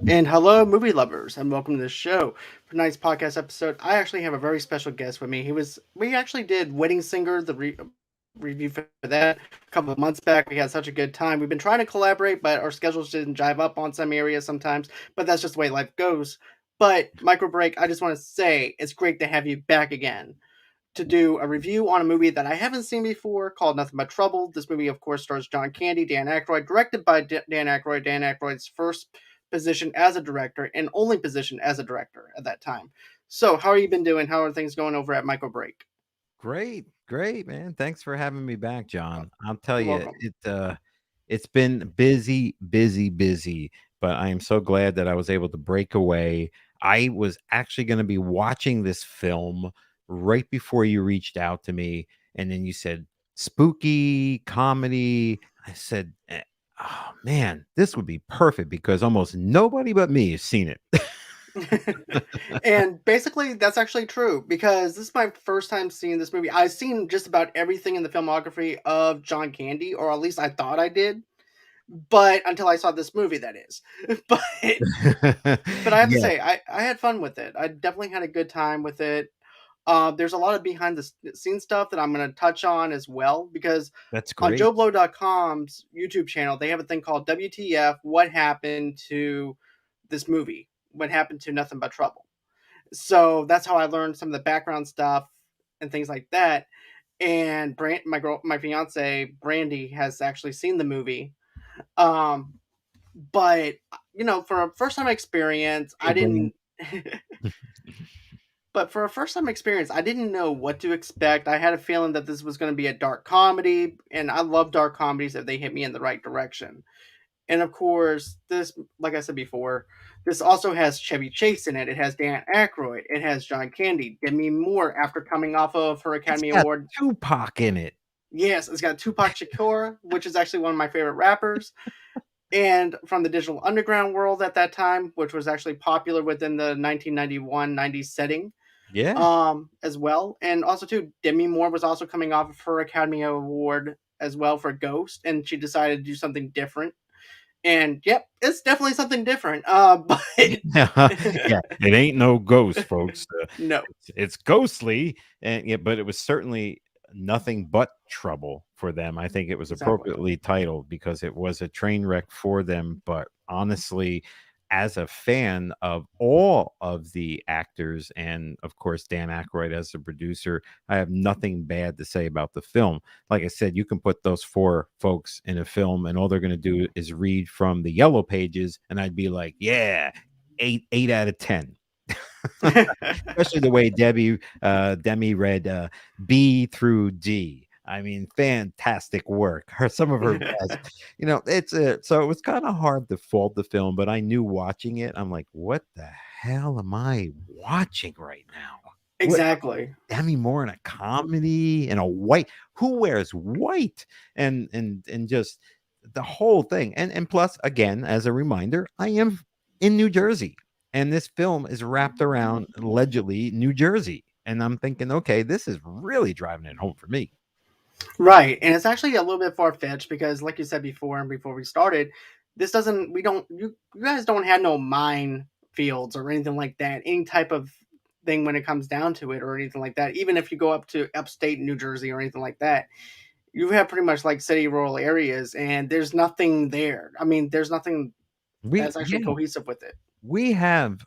And hello, movie lovers, and welcome to the show. For tonight's podcast episode, I actually have a very special guest with me. We actually did Wedding Singer, review for that a couple of months back. We had such a good time. We've been trying to collaborate, but our schedules didn't jive up on some areas sometimes, but that's just the way life goes. But, micro break, I just want to say it's great to have you back again to do a review on a movie that I haven't seen before called Nothing But Trouble. This movie, of course, stars John Candy, Dan Aykroyd, directed by Dan Aykroyd. Dan Aykroyd's first position as a director and only position as a director at that time. So, how are you been doing? How are things going over at Michael Break? Great, great, man. Thanks for having me back, Uh, John. I'll tell you're you, welcome. it's been busy, busy, busy, but I am so glad that I was able to break away. I was actually going to be watching this film right before you reached out to me, and then you said spooky comedy. I said, "Oh man, this would be perfect because almost nobody but me has seen it." And basically, that's actually true because this is my first time seeing this movie. I've seen just about everything in the filmography of John Candy, or at least I thought I did, but until I saw this movie, that is. but but I have to Yeah, say, I had fun with it. I definitely had a good time with it. There's a lot of behind the scenes stuff that I'm going to touch on as well because that's on great. JoeBlow.com's YouTube channel, they have a thing called WTF What Happened to This Movie? What Happened to Nothing But Trouble? So that's how I learned some of the background stuff and things like that. And my fiance Brandy has actually seen the movie. Um, but for a first time experience, Hey, I Brandon. didn't. But for a first time experience, I didn't know what to expect. I had a feeling that this was going to be a dark comedy, and I love dark comedies if they hit me in the right direction. And of course, this, like I said before, this also has Chevy Chase in it. It has Dan Aykroyd. It has John Candy. Demi Moore, after coming off of her It's Academy got Award. Tupac in it. Yes, it's got Tupac Shakur, which is actually one of my favorite rappers, and from the Digital Underground world at that time, which was actually popular within the 1991-90 setting Yeah, as well. And also too, Demi Moore was also coming off of her Academy Award as well for Ghost, and she decided to do something different. And yep, it's definitely something different. But yeah, yeah. It ain't no ghost, folks. no, It's ghostly, and yeah, but it was certainly nothing but trouble for them. I think it was exactly. appropriately titled because it was a train wreck for them. But honestly, as a fan of all of the actors and of course Dan Aykroyd as the producer, I have nothing bad to say about the film. Like I said, you can put those four folks in a film and all they're going to do is read from the yellow pages and I'd be like, yeah, 8 out of 10. Especially the way Demi read B through D. I mean, fantastic work. Some of her best. It's so it was kind of hard to fault the film, but I knew watching it, I'm like, what the hell am I watching right now? What Exactly. Demi Moore in a comedy and a white who wears white and just the whole thing. And plus, again, as a reminder, I am in New Jersey. And this film is wrapped around allegedly New Jersey. And I'm thinking, okay, this is really driving it home for me. Right, and it's actually a little bit far fetched because, like you said before, and before we started, this doesn't. We don't. You guys don't have no mine fields or anything like that. Any type of thing when it comes down to it, or anything like that. Even if you go up to upstate New Jersey or anything like that, you have pretty much like city rural areas, and there's nothing there. I mean, there's nothing We that's actually yeah, cohesive with it. we have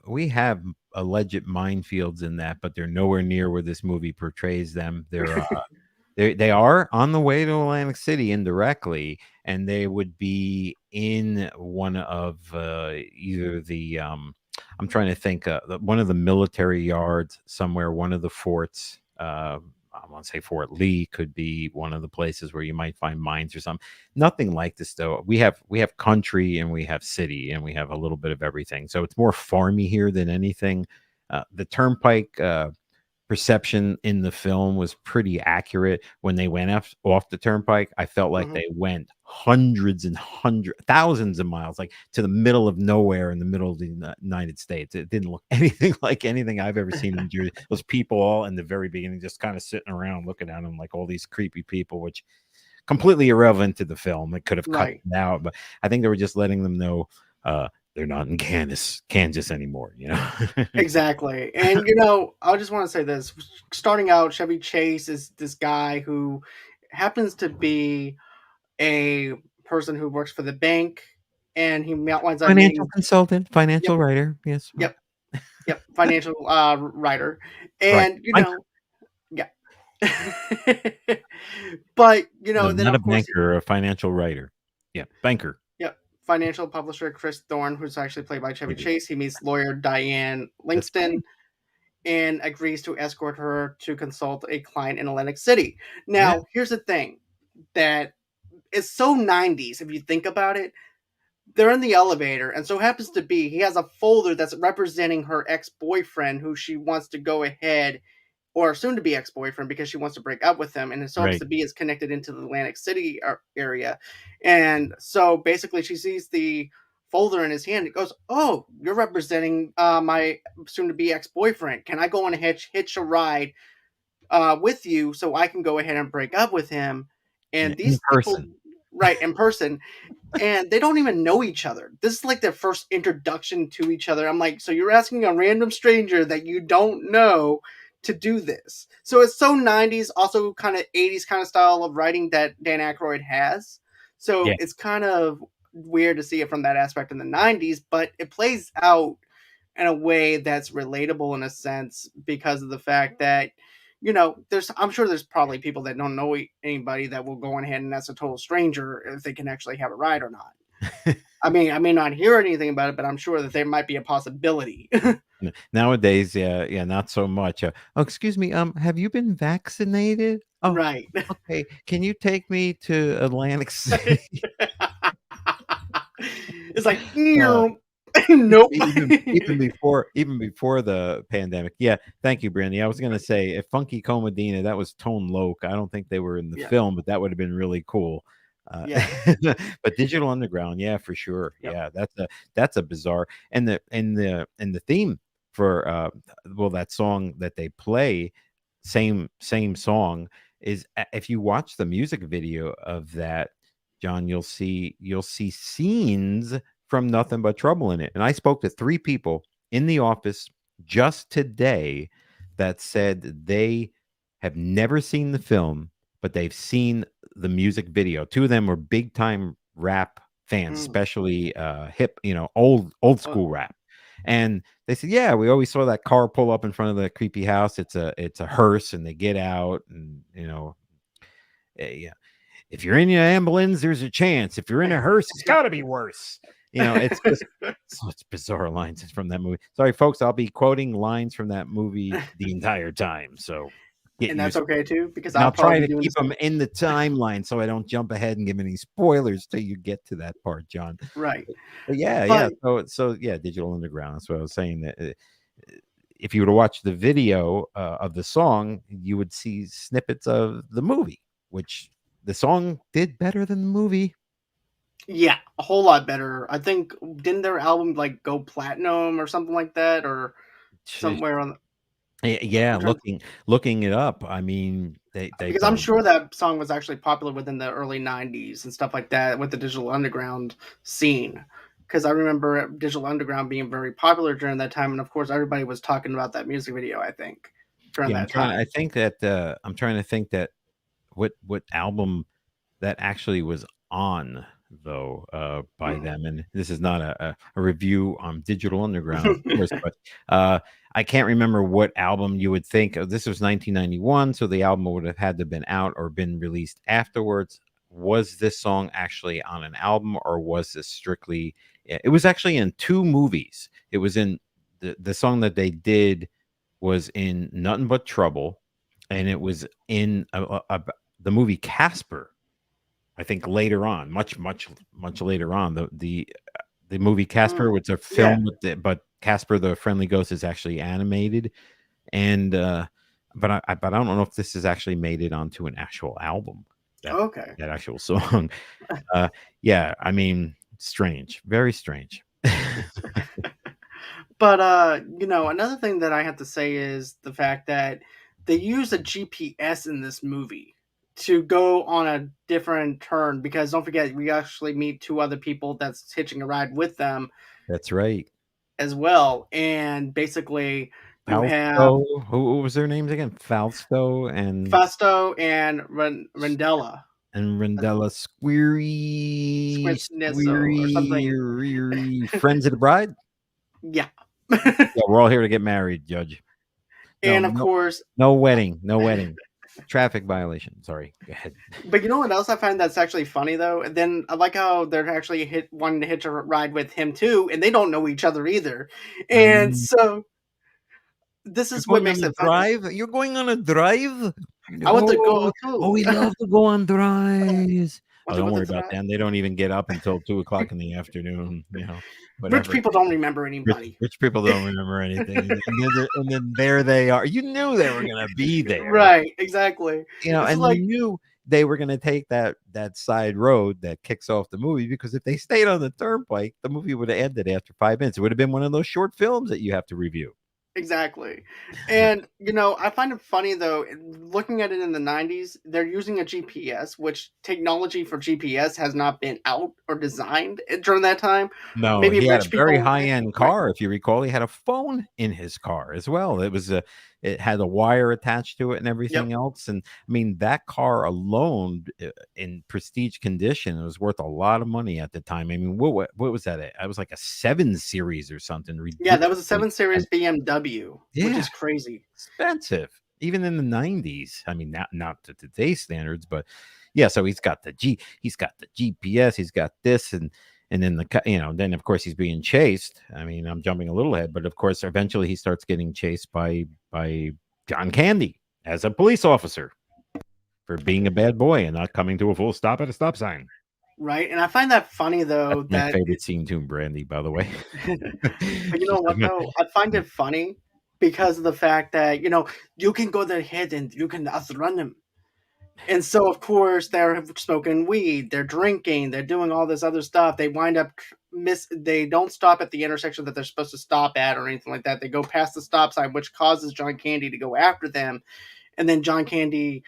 alleged minefields in that, but they're nowhere near where this movie portrays them. They are on the way to Atlantic City indirectly, and they would be in one of either the I'm trying to think one of the military yards somewhere, one of the forts. I want to say Fort Lee could be one of the places where you might find mines or something. Nothing like this though. We have country and we have city and we have a little bit of everything. So it's more farmy here than anything. The turnpike perception in the film was pretty accurate. When they went off the turnpike, I felt like Hmm. they went hundreds and hundreds, thousands of miles, like to the middle of nowhere in the middle of the United States. It didn't look anything like anything I've ever seen in Jersey. Those people all in the very beginning just kind of sitting around looking at them like all these creepy people, which completely irrelevant to the film. It could have cut Right. it out, but I think they were just letting them know they're not in Kansas anymore, you know? Exactly. And I just want to say this. Starting out, Chevy Chase is this guy who happens to be a person who works for the bank, and he winds up Financial meeting. consultant, Yep, financial writer, yes, yep, yep, financial writer. right. And Banker. yeah. But No, then not a of course, banker or a financial writer. Yeah, banker. yep, financial publisher Chris Thorne, who's actually played by Chevy Maybe. Chase. He meets lawyer Diane That's Lingston right. and agrees to escort her to consult a client in Atlantic City. Yeah, Now, here's the thing that is so 90s if you think about it. They're in the elevator, and so happens to be he has a folder that's representing her ex-boyfriend who she wants to go ahead, or soon to be ex-boyfriend, because she wants to break up with him, and it so happens right. to be is connected into the Atlantic City area. And so basically she sees the folder in his hand. It goes, "Oh, you're representing my soon to be ex-boyfriend. Can I go on a hitch a ride with you so I can go ahead and break up with him?" Yeah, And in these people, person. right, in person, and they don't even know each other. This is like their first introduction to each other. I'm like, so you're asking a random stranger that you don't know to do this. So it's so 90s, also kind of 80s kind of style of writing that Dan Aykroyd has. So Yeah. it's kind of weird to see it from that aspect in the 90s, but it plays out in a way that's relatable in a sense because of the fact that there's I'm sure there's probably people that don't know anybody that will go on ahead and ask a total stranger if they can actually have a ride or not. I mean, I may not hear anything about it, but I'm sure that there might be a possibility. Nowadays, yeah, yeah, not so much. "Oh, excuse me, have you been vaccinated? Oh, Right. okay. Can you take me to Atlantic City?" It's like, Uh nope. even before the pandemic. Yeah, thank you, Brandy. I was gonna say, if Funky Comedina, that was Tone Loc. I don't think they were in the Yeah. film, but that would have been really cool. Uh, Yeah. but Digital Underground, yeah, for sure. Yep. Yeah, that's a bizarre and the theme for well, that song that they play, same song is if you watch the music video of that, John, you'll see scenes from Nothing But Trouble in it. And I spoke to 3 people in the office just today that said they have never seen the film, but they've seen the music video. 2 of them were big time rap fans, Mm. especially hip, old Oh, school rap. And they said, "Yeah, we always saw that car pull up in front of the creepy house. It's a hearse, and they get out, and yeah, if you're in your ambulance, there's a chance. If you're in a hearse, it's got to be worse." It's just such bizarre lines from that movie. Sorry, folks, I'll be quoting lines from that movie the entire time. So get and that's used to okay it. too, because And I'll I'll try probably to be doing keep this. them in the timeline so I don't jump ahead and give any spoilers till you get to that part, John. Right. But yeah, yeah. But So yeah, Digital Underground. That's what I was saying. That if you were to watch the video of the song, you would see snippets of the movie, which the song did better than the movie. yeah, a whole lot better. I think didn't their album like go platinum or something like that, or somewhere on. Yeah, I'm trying looking it up. I mean, they've because done I'm a sure that song was actually popular within the early '90s and stuff like that with the Digital Underground scene. Because I remember Digital Underground being very popular during that time, and of course, everybody was talking about that music video. I think during yeah, that time. I'm trying to think that what album that actually was on though by Mm. them, and this is not a review on Digital Underground, of course, but uh I can't remember what album you would think. This was 1991, so the album would have had to have been out or been released afterwards. Was this song actually on an album, or was this strictly it was actually in 2 movies. It was in the song that they did was in Nothing But Trouble, and it was in the movie Casper. I think later on, much later on, the movie Casper, Mm. which a Yeah. film but Casper the Friendly Ghost is actually animated, and but I don't know if this has actually made it onto an actual album. That Okay. that actual song. Uh, yeah, I mean, strange, very strange. But another thing that I have to say is the fact that they use a GPS in this movie to go on a different turn, because don't forget we actually meet 2 other people that's hitching a ride with them, That's right. as well. And basically, you have Fausto. Who was their names again? Fausto Fasto and Rendella, and Rendella Squeary Squisnizzo or something. Friends of the Bride? Yeah. Yeah, we're all here to get married, Judge. No, And of no, course, no wedding, no wedding. Traffic violation. Sorry. Go ahead. but you know what else I find that's actually funny though? And then I like how they're actually wanting to hitch a ride with him too, and they don't know each other either. I And mean, so this you're is what going on makes a it funny. drive? You're going on a drive? I want to go No. Oh, too. we love to go on drives. Want Oh, to don't go to worry about tonight? them. They don't even get up until 2 o'clock in the afternoon, Rich whatever. people don't remember Rich, anybody. rich people don't remember anything. And then there they are. You knew they were going to be there, Right, exactly. This is and you like knew they were going to take that side road that kicks off the movie, because if they stayed on the turnpike, the movie would have ended after 5 minutes. It would have been one of those short films that you have to review. exactly. And I find it funny though, looking at it in the 90s, they're using a GPS, which technology for GPS has not been out or designed during that time. No, Maybe he had a rich very people high-end right, car, if you recall. He had a phone in his car as well. It had a wire attached to it and yep. everything else, and, I mean, that car alone, in prestige condition, it was worth a lot of money at the time. I mean, what was that? It was like a 7 Series or something Yeah, that was a ridiculously 7 Series expensive. BMW, which Yeah, is crazy. expensive, even in the 90s. I mean, not to today's standards, but yeah, so he's got the GPS, he's got this, and then then of course he's being chased. I mean, I'm jumping a little ahead, but of course eventually he starts getting chased by John Candy as a police officer for being a bad boy and not coming to a full stop at a stop sign. Right? And I find that funny That's though my that favorite scene too, Brandy, by the way. but you know She's what like, though? I find it funny because of the fact that, you can go ahead and you can outrun them. And so, of course, they're smoking weed, they're drinking, they're doing all this other stuff. They wind up they don't stop at the intersection that they're supposed to stop at or anything like that. They go past the stop sign, which causes John Candy to go after them. And then John Candy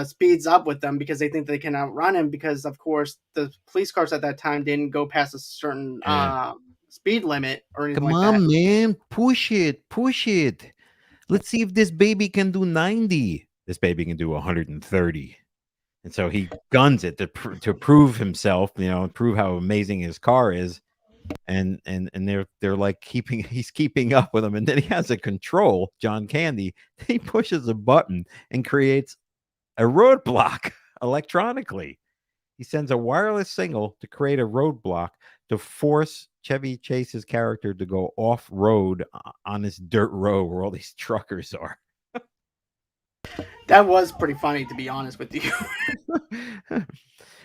speeds up with them because they think they can outrun him because, of course, the police cars at that time didn't go past a certain yeah. speed limit or anything Come like that. on, man. Push it. Push it. Let's see if this baby can do 90. This baby can do 130. And so he guns it to prove himself, prove how amazing his car is. And they're like he's keeping up with him. And then he has a control, John Candy. He pushes a button and creates a roadblock electronically. He sends a wireless signal to create a roadblock to force Chevy Chase's character to go off road on this dirt road where all these truckers are. That was pretty funny, to be honest with you.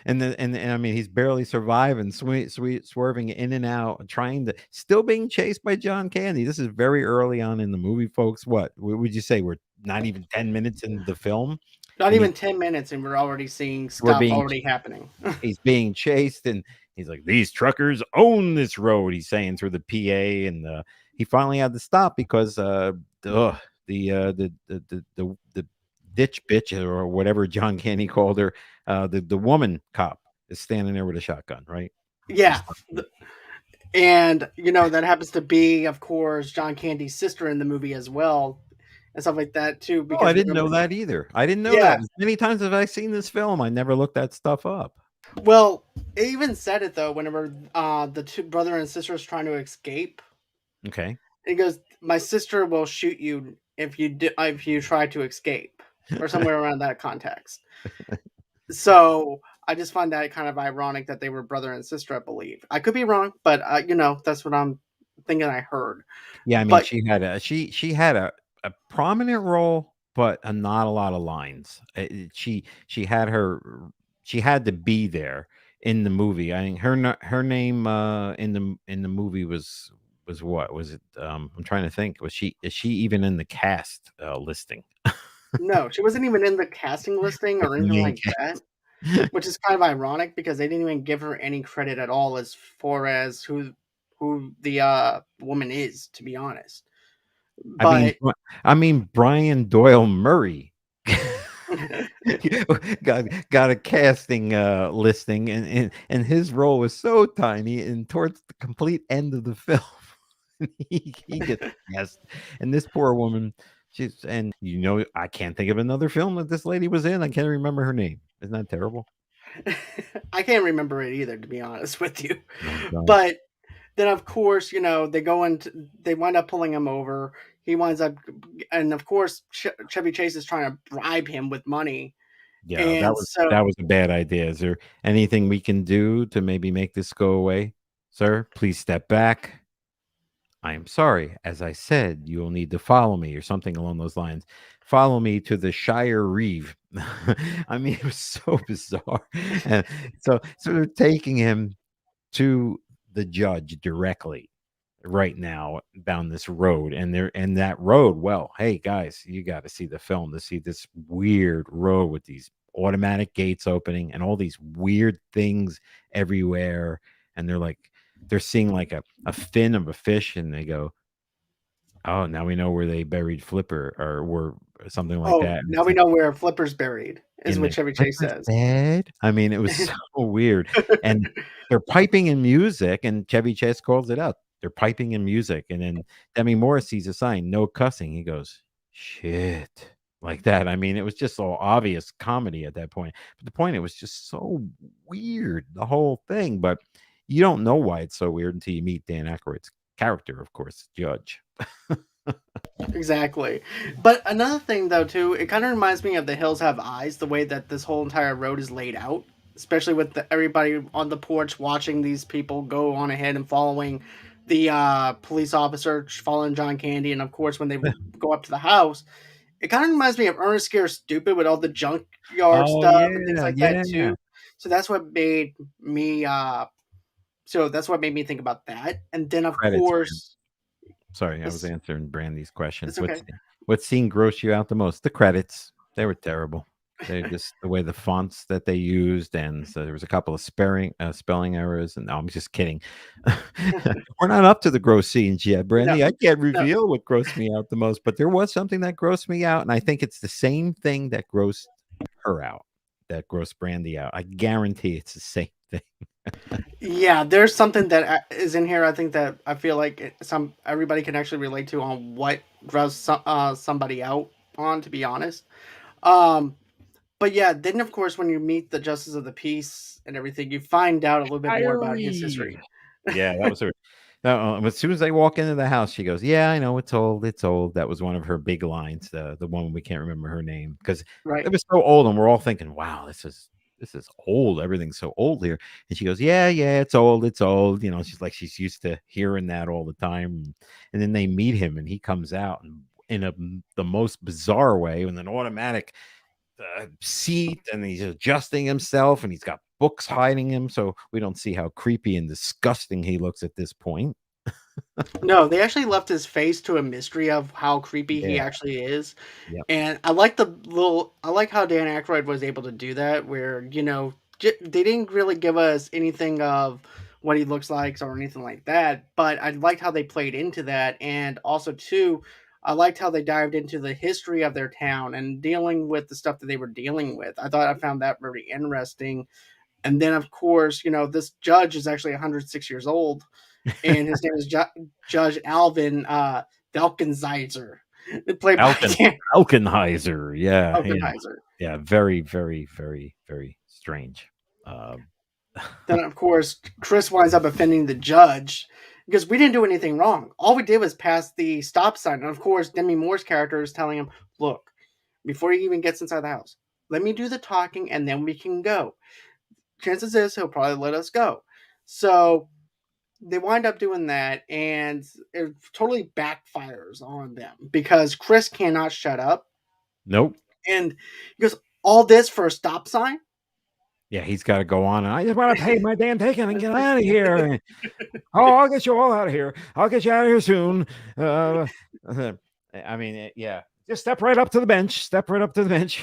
And I mean, he's barely surviving, swerving in and out, trying to still being chased by John Candy. This is very early on in the movie, folks. What would you say? We're not even 10 minutes into the film, Not and even 10 minutes, and we're already seeing we're stuff being already happening. he's being chased, and he's like, "These truckers own this road." He's saying through the PA, and he finally had to stop because the ditch bitch or whatever John Candy called her, the woman cop is standing there with a shotgun, right? She's Yeah. And, that happens to be, of course, John Candy's sister in the movie as well, and stuff like that, too. oh, I Because didn't remember, know that either. I didn't know that. yeah. As many times as I seen this film, I never looked that stuff up. Well, it even said it, though, whenever the two brother and sister is trying to escape. Okay. It goes, "My sister will shoot you if you try to escape," or somewhere around that context. So I just find that kind of ironic that they were brother and sister. I believe I could be wrong, but that's what I'm thinking. I heard, Yeah, I mean, but she had a prominent role, but not a lot of lines. She had she had to be there in the movie. I think her name in the movie was what? Was it, I'm trying to think. Is she even in the cast listing? no, she wasn't even in the casting listing Like or the anything main like that. cast? Which is kind of ironic because they didn't even give her any credit at all as far as who the woman is, to be honest. I mean But I mean Brian Doyle Murray. got a casting listing, and his role was so tiny, and towards the complete end of the film, he gets cast, and this poor woman, I can't think of another film that this lady was in. I can't remember her name. Isn't that terrible? I can't remember it either, to be honest with you. Oh god. But then, of course, they wind up pulling him over. He winds up, and of course, Chevy Chase is trying to bribe him with money. Yeah, And so, that was a bad idea. Is there anything we can do to maybe make this go away? Sir, please step back. I am sorry. As I said, you will need to follow me or something along those lines. Follow me to the Shire Reeve. I mean, it was so bizarre. And so they're taking him to the judge directly right now down this road, and that road, well, hey guys, you got to see the film to see this weird road with these automatic gates opening and all these weird things everywhere, and they're seeing like a fin of a fish, and they go, oh, now we know where they buried Flipper, or something like oh, that, and now it's we like know where Flipper's buried, is in what the Chevy Chase Clipper's says. bed? I mean, it was so weird, and they're piping in music, and Chevy Chase calls it out. They're piping in music, and then Demi Moore sees a sign, "No cussing." He goes, "Shit," like that. I mean, it was just so obvious comedy at that point. But the point, it was just so weird, the whole thing. But you don't know why it's so weird until you meet Dan Aykroyd's character, of course, Judge. Exactly. But another thing, though, too, it kind of reminds me of The Hills Have Eyes, the way that this whole entire road is laid out, especially with everybody on the porch watching these people go on ahead and following the police officer, following John Candy, and of course, when they go up to the house, it kind of reminds me of Ernest Scared Stupid with all the junkyard Oh stuff and things yeah, like that, yeah. too. So that's what made me. So that's what made me think about that, and then of Credits. course, Sorry, I was it's, answering Brandy's questions. it's okay. What scene grossed you out the most? The credits. They were terrible. They just the way the fonts that they used, and so there was a couple of spelling errors. And no, I'm just kidding. We're not up to the gross scenes yet, No, Brandy. I can't no. reveal what grossed me out the most, but there was something that grossed me out, and I think it's the same thing that grossed her out, that grossed Brandy out. I guarantee it's the same thing. Yeah, there's something that is in here. I think that I feel like some everybody can actually relate to on what draws somebody out on. To be honest, um, but yeah, then of course when you meet the justice of the peace and everything, you find out a little bit more about his Diary. history. Yeah, that was her. As soon as they walk into the house, she goes, "Yeah, I know it's old. It's old." That was one of her big lines. The one we can't remember her name because Right. it was so old, and we're all thinking, "Wow, this is old. Everything's so old here." And she goes, "Yeah, yeah, it's old. It's old." She's like she's used to hearing that all the time. And then they meet him, and he comes out and the most bizarre way, with an automatic seat, and he's adjusting himself, and he's got books hiding him, so we don't see how creepy and disgusting he looks at this point. No, they actually left his face to a mystery of how creepy he Yeah. actually is. Yep. And I like how Dan Aykroyd was able to do that, where they didn't really give us anything of what he looks like or anything like that. But I liked how they played into that, and also too, I liked how they dived into the history of their town and dealing with the stuff that they were dealing with. I found that very interesting. And then, of course, this judge is actually 106 years old, and his name is Judge Alvin Valkenheiser, played by Alken Dan Alkenheiser. Yeah, yeah. Valkenheiser. Yeah, very, very, very, very strange. Um, Then, of course, Chris winds up offending the judge because we didn't do anything wrong. All we did was pass the stop sign. And of course, Demi Moore's character is telling him, look, before he even gets inside the house, let me do the talking and then we can go. Chances is he'll probably let us go. So they wind up doing that, and it totally backfires on them because Chris cannot shut up. nope. And he goes, all this for a stop sign? Yeah, he's got to go on. And I just want to pay my damn ticket and get out of here. Oh, I'll get you all out of here. I'll get you out of here soon. Uh, I mean, yeah. Just step right up to the bench. Step right up to the bench.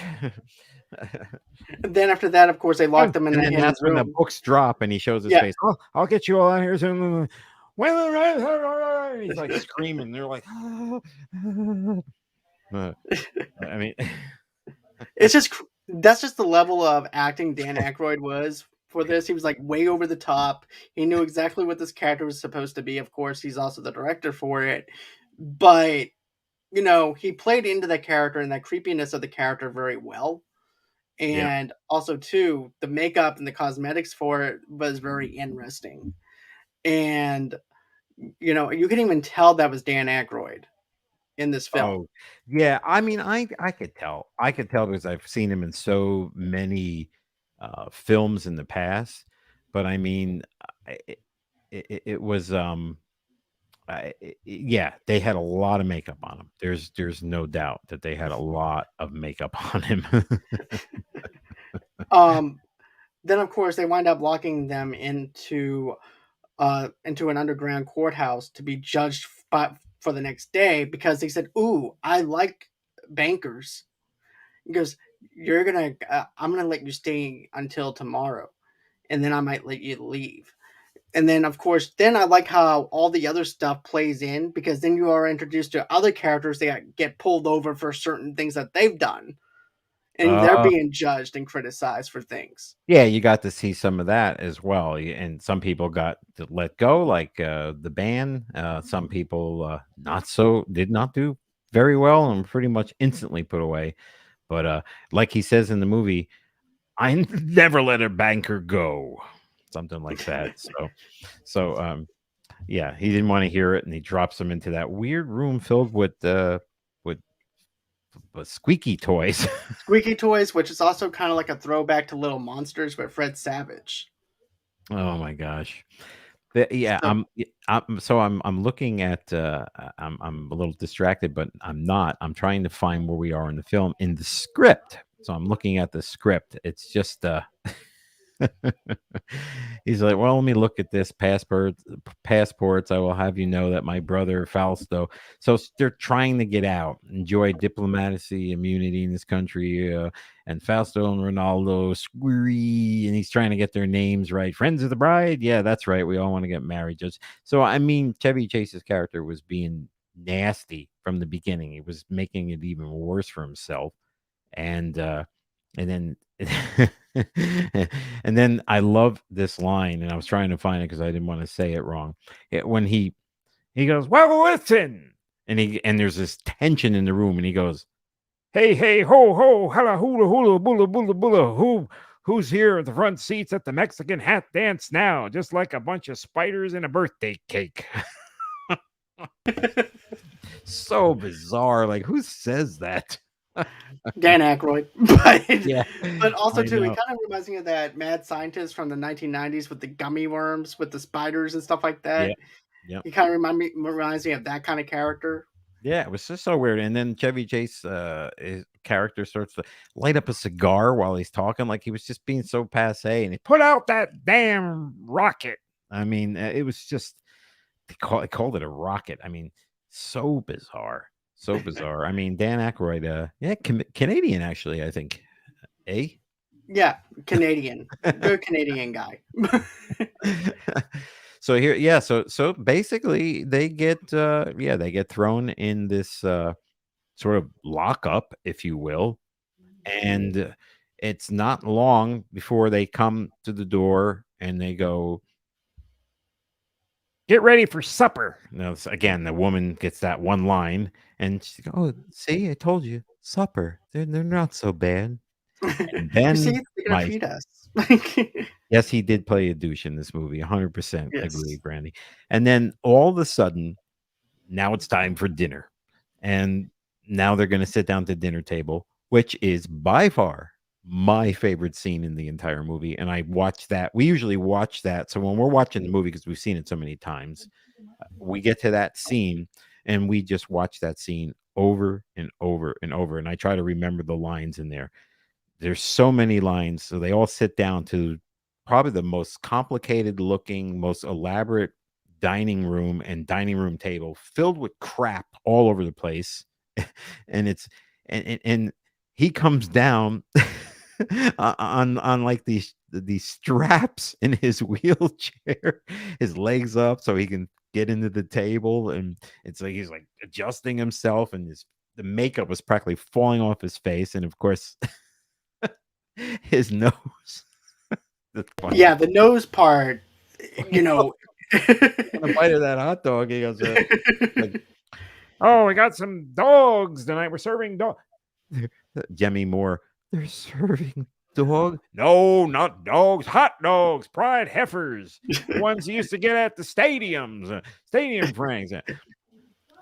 And then after that, of course, they locked him And then in his that's when the room. books drop, and he shows his Yeah. face. Oh, I'll get you all out here soon. He's like screaming. They're like, I mean, It's just that's just the level of acting Dan Aykroyd was for this. He was like way over the top. He knew exactly what this character was supposed to be. Of course, he's also the director for it, but he played into that character and that creepiness of the character very well. Yeah. And also, too, the makeup and the cosmetics for it was very interesting. And you can even tell that was Dan Aykroyd in this film. Oh, yeah. I mean, I could tell. I could tell because I've seen him in so many films in the past. But I mean, it was yeah, they had a lot of makeup on him. There's no doubt that they had a lot of makeup on him. Um, then, of course, they wind up locking them into an underground courthouse to be judged for the next day because they said, "Ooh, I like bankers." He goes, I'm gonna let you stay until tomorrow, and then I might let you leave." And then, of course, then I like how all the other stuff plays in because then you are introduced to other characters that get pulled over for certain things that they've done, and they're uh, being judged and criticized for things. yeah, you got to see some of that as well. And some people got to let go, like the band. Some people not so did not do very well and pretty much instantly put away. But like he says in the movie, I never let a banker go. Something like that. So yeah, he didn't want to hear it and he drops him into that weird room filled with squeaky toys. Squeaky Toys, which is also kind of like a throwback to Little Monsters with Fred Savage. Oh my gosh. Yeah, So I'm looking at I'm a little distracted, but I'm not. I'm trying to find where we are in the film in the script. So I'm looking at the script. It's just he's like, "Well, let me look at this passports. I will have you know that my brother Fausto." So they're trying to get out, enjoy diplomacy, immunity in this country, and Fausto and Ronaldo squeary, and he's trying to get their names right. Friends of the bride, yeah, that's right. We all want to get married. Just so I mean, Chevy Chase's character was being nasty from the beginning. He was making it even worse for himself, and and then and then I love this line, and I was trying to find it because I didn't want to say it wrong. When he goes, "Well, listen," and there's this tension in the room, and he goes, "Hey, hey, ho, ho, hula, hula, hula, bula, bula, bula, who's here at the front seats at the Mexican hat dance now? Just like a bunch of spiders in a birthday cake." So bizarre. Like, who says that? Dan Aykroyd, Yeah, but also I too, it know. kind of reminds me of that mad scientist from the 1990s with the gummy worms, with the spiders and stuff like Yeah, that. yeah. He kind of reminds me of that kind of character. Yeah, it was just so weird, and then Chevy Chase, his character starts to light up a cigar while he's talking, like he was just being so passé, and he put out that damn rocket. I mean, it was just they called it a rocket. I mean, so bizarre, so bizarre. I mean, Dan Aykroyd, yeah, Canadian actually, I think. Eh? Yeah, Canadian, good Canadian guy. So here, yeah, so basically they get yeah, they get thrown in this sort of lockup, if you will. And it's not long before they come to the door and they go, "Get ready for supper." Now, again, the woman gets that one line, and she goes, "Oh, see, I told you, supper. They're not so bad." And You see, then they're gonna my feed us. yes, he did play a douche in this movie. 100% agree, Yes. Brandy. And then all of a sudden, now it's time for dinner. And now they're going to sit down to dinner table, which is by far my favorite scene in the entire movie. And I watch that. We usually watch that. So when we're watching the movie, because we've seen it so many times, we get to that scene and we just watch that scene over and over and over. And I try to remember the lines in there. There's so many lines, so they all sit down to probably the most complicated looking, most elaborate dining room table filled with crap all over the place. And it's and he comes down on like these straps in his wheelchair, his legs up so he can get into the table, and it's like he's like adjusting himself and his the makeup was practically falling off his face, and of course, his nose. That's funny. Yeah, the nose part, you know. On a bite of that hot dog, he goes, like, "Oh, we got some dogs tonight. We're serving dog." Jemmy Moore, they're serving dog? No, not dogs. Hot dogs, pride heifers, the ones you used to get at the stadiums, stadium franks.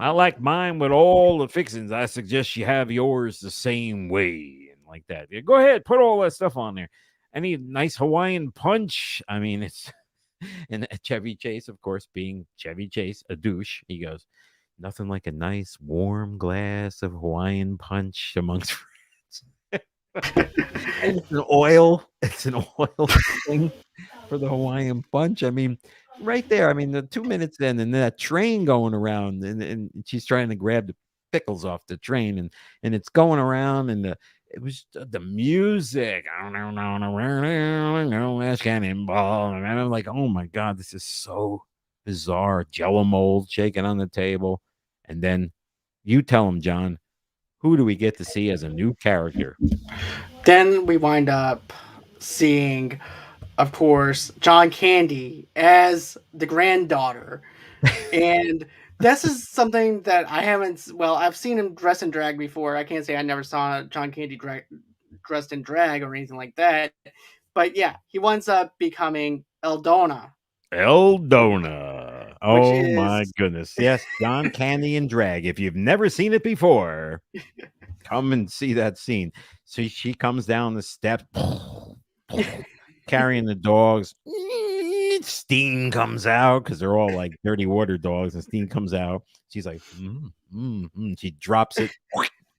I like mine with all the fixings. I suggest you have yours the same way, and like that. Yeah, go ahead, put all that stuff on there. Any nice Hawaiian punch? I mean, it's and Chevy Chase, of course, being Chevy Chase, a douche. He goes, nothing like a nice warm glass of Hawaiian punch amongst friends. And it's an oil. It's an oil thing for the Hawaiian punch. I mean, right there. I mean, the 2 minutes in, and that train going around, and she's trying to grab the pickles off the train, and it's going around, and it was the music. I don't know, that's cannonball, and I'm like, oh my god, this is so bizarre. Jello mold shaking on the table, and then you tell him, John, who do we get to see as a new character? Then we wind up seeing, of course, John Candy as the granddaughter. And this is something that I haven't. Well, I've seen him dress in drag before. I can't say I never saw John Candy dressed in drag or anything like that. But yeah, he winds up becoming Eldona, Eldona. which Oh my is goodness. Yes, John Candy and drag. If you've never seen it before, come and see that scene. So she comes down the steps carrying the dogs. Steam comes out because they're all like dirty water dogs, and steam comes out. She's like, she drops it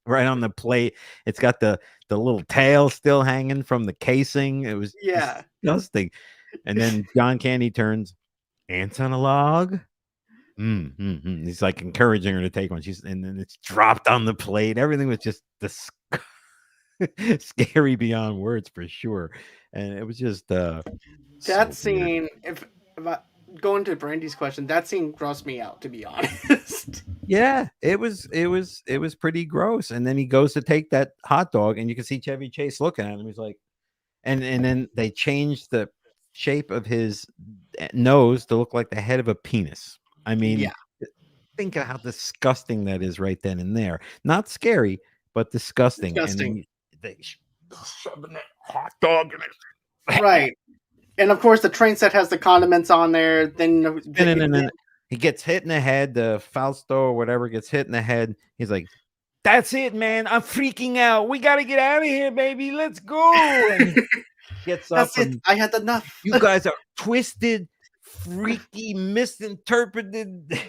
right on the plate. It's got the little tail still hanging from the casing. It was yeah. disgusting. And then John Candy turns, ants on a log. He's like encouraging her to take one. And then it's dropped on the plate. Everything was just scary beyond words for sure. And it was just That so weird. scene, if I, going to Brandy's question, that scene grossed me out, to be honest. Yeah, it was pretty gross. And then he goes to take that hot dog, and you can see Chevy Chase looking at him. He's like, and then they changed the shape of his nose to look like the head of a penis. I mean, Yeah, think of how disgusting that is right then and there. Not scary, but disgusting. And disgusting. then they shoving that hot dog in it. Right. And of course, the train set has the condiments on there. Then Spinning, and then he gets hit in the head. The Fausto or whatever gets hit in the head. He's like, "That's it, man! I'm freaking out. We got to get out of here, baby. Let's go!" And he gets up, that's it. and I had enough. you guys are twisted, freaky, misinterpreted.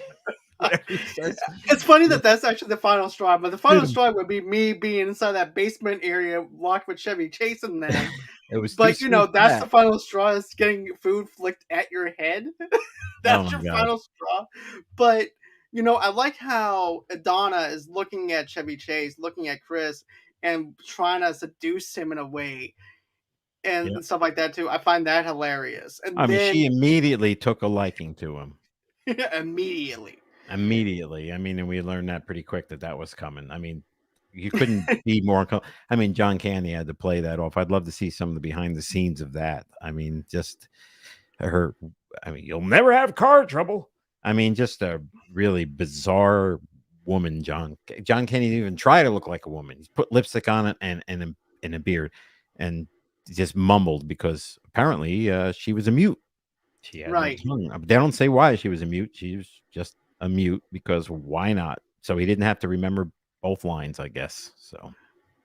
Whatever he says. It's funny that that's actually the final straw, but the final straw would be me being inside that basement area locked with Chevy chasing them. It was too But sweet for that's the that. final straw is getting food flicked at your head. Oh That's my your god. final straw. But I like how Adana is looking at Chevy Chase, looking at Chris, and trying to seduce him in a way Yeah. and stuff like that too. I find that hilarious. And I mean, she then immediately took a liking to him. immediately. Immediately. I mean, and we learned that pretty quick that was coming. I mean, you couldn't be more. I mean, John Candy had to play that off. I'd love to see some of the behind the scenes of that. I mean, just her. I mean, you'll never have car trouble. I mean, just a really bizarre woman. John Candy didn't even try to look like a woman. He put lipstick on it and a beard, and just mumbled because apparently she was a mute. She had no Right. tongue. They don't say why she was a mute. She was just a mute because why not? So he didn't have to remember both lines, I guess. So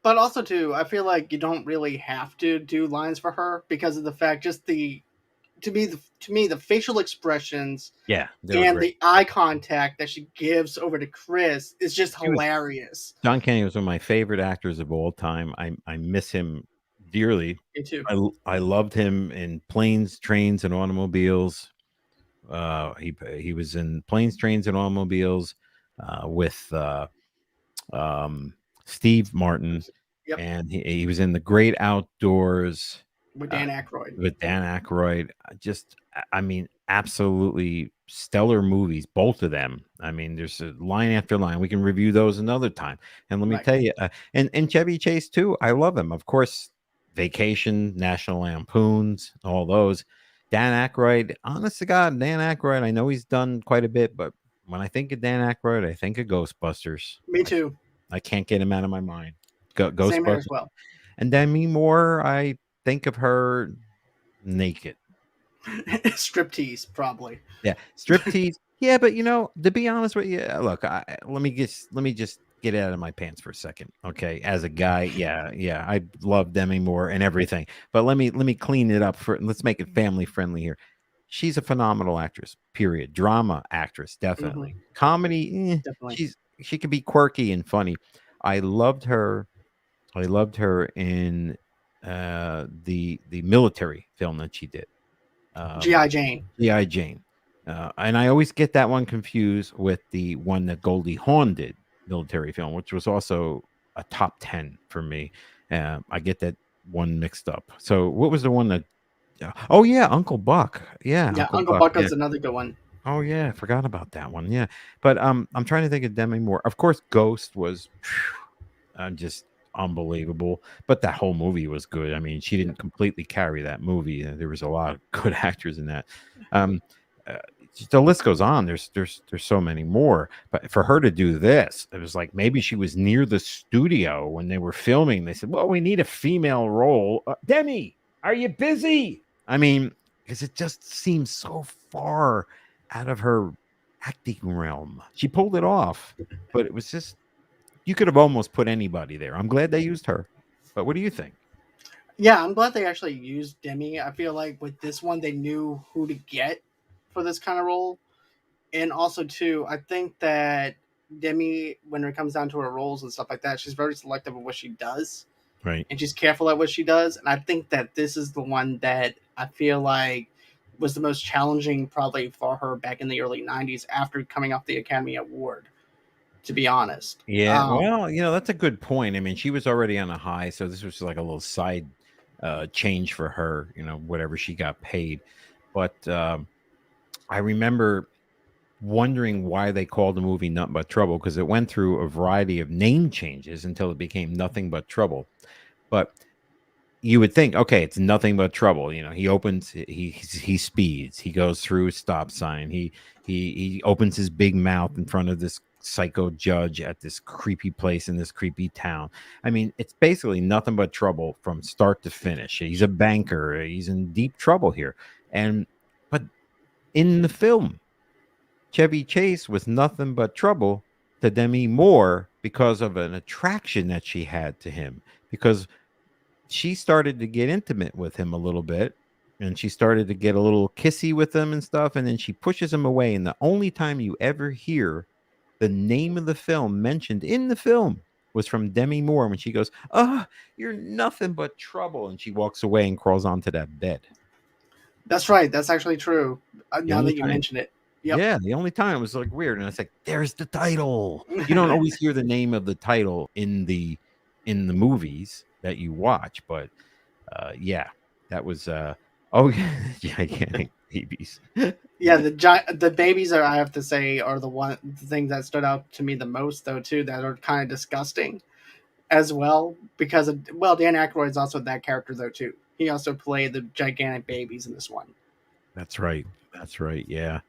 But also too, I feel like you don't really have to do lines for her because of the fact just the to me the facial expressions yeah, they were and great. the eye contact that she gives over to Chris is just She was hilarious. John Candy was one of my favorite actors of all time. I miss him dearly. Me too. I loved him in Planes, Trains, and Automobiles. He was in Planes, Trains, and Automobiles with Steve Martin, Yep, and he was in The Great Outdoors with uh, Dan Aykroyd. with Dan Aykroyd. I mean, absolutely stellar movies, both of them. I mean, there's a line after line. We can review those another time. And let me Right. tell you, and Chevy Chase too. I love him, of course. Vacation, National Lampoons, all those. Dan Aykroyd, honest to God, Dan Aykroyd. I know he's done quite a bit, but when I think of Dan Aykroyd, I think of Ghostbusters. Me I too. I can't get him out of my mind. Same here as Ghostbusters. well. And Demi Moore, I think of her naked. Striptease, probably. Yeah, striptease. Yeah, but to be honest with you, look, let me just get out of my pants for a second, okay? As a guy, yeah, yeah, I love Demi Moore and everything, but let me clean it up for. Let's make it family friendly here. She's a phenomenal actress. Period. Drama actress, Hmm. definitely. Comedy, Definitely. she can be quirky and funny. I loved her. I loved her in the military film that she did. G.I. Um, Jane. G.I. Jane. And I always get that one confused with the one that Goldie Hawn did, military film, which was also a top 10 for me. I get that one mixed up. So what was the one that oh yeah, Uncle Buck. Yeah, Yeah, Uncle Uncle Buck. Yeah. Bucko's another good one. Oh yeah, I forgot about that one. Yeah. But I'm trying to think of Demi Moore. Of course, Ghost was just unbelievable. But that whole movie was good. I mean, she Yeah. didn't completely carry that movie. There was a lot of good actors in that. Um, uh, the list goes on. There's so many more. But for her to do this, it was like maybe she was near the studio when they were filming. They said, "Well, we need a female role." Demi, are you busy? I mean, because it just seems so far out of her acting realm. She pulled it off, but it was just you could have almost put anybody there. I'm glad they used her. But what do you think? Yeah, I'm glad they actually used Demi. I feel like with this one, they knew who to get for this kind of role. And also, too, I think that Demi, when it comes down to her roles and stuff like that, she's very selective of what she does. Right. And she's careful at what she does. And I think that this is the one that I feel like was the most challenging, probably for her back in the early '90s after coming off the Academy Award. To be honest, Yeah. Well, that's a good point. I mean, she was already on a high, so this was like a little side change for her, whatever she got paid. But I remember wondering why they called the movie Nothing But Trouble because it went through a variety of name changes until it became Nothing But Trouble. But you would think, okay, it's nothing but trouble. He opens, he speeds, he goes through a stop sign, he opens his big mouth in front of this psycho judge at this creepy place in this creepy town. I mean, it's basically nothing but trouble from start to finish. He's a banker. He's in deep trouble here, and but in the film, Chevy Chase was nothing but trouble to Demi Moore because of an attraction that she had to him. Because she started to get intimate with him a little bit and she started to get a little kissy with him and stuff and then she pushes him away and the only time you ever hear the name of the film mentioned in the film was from Demi Moore when she goes, "Oh, you're nothing but trouble," and she walks away and crawls onto that bed. that's right. That's actually true. The Now only that you time. mention it, yep. Yeah, the only time it was like weird and it's like there's the title. You don't always hear the name of the title in the movies that you watch, but yeah, that was oh gigantic babies. Yeah, the babies are, I have to say, are the thing that stood out to me the most, though, too, that are kind of disgusting as well, because well, Dan Aykroyd's also that character though too. He also played the gigantic babies in this one. That's right. That's right. Yeah.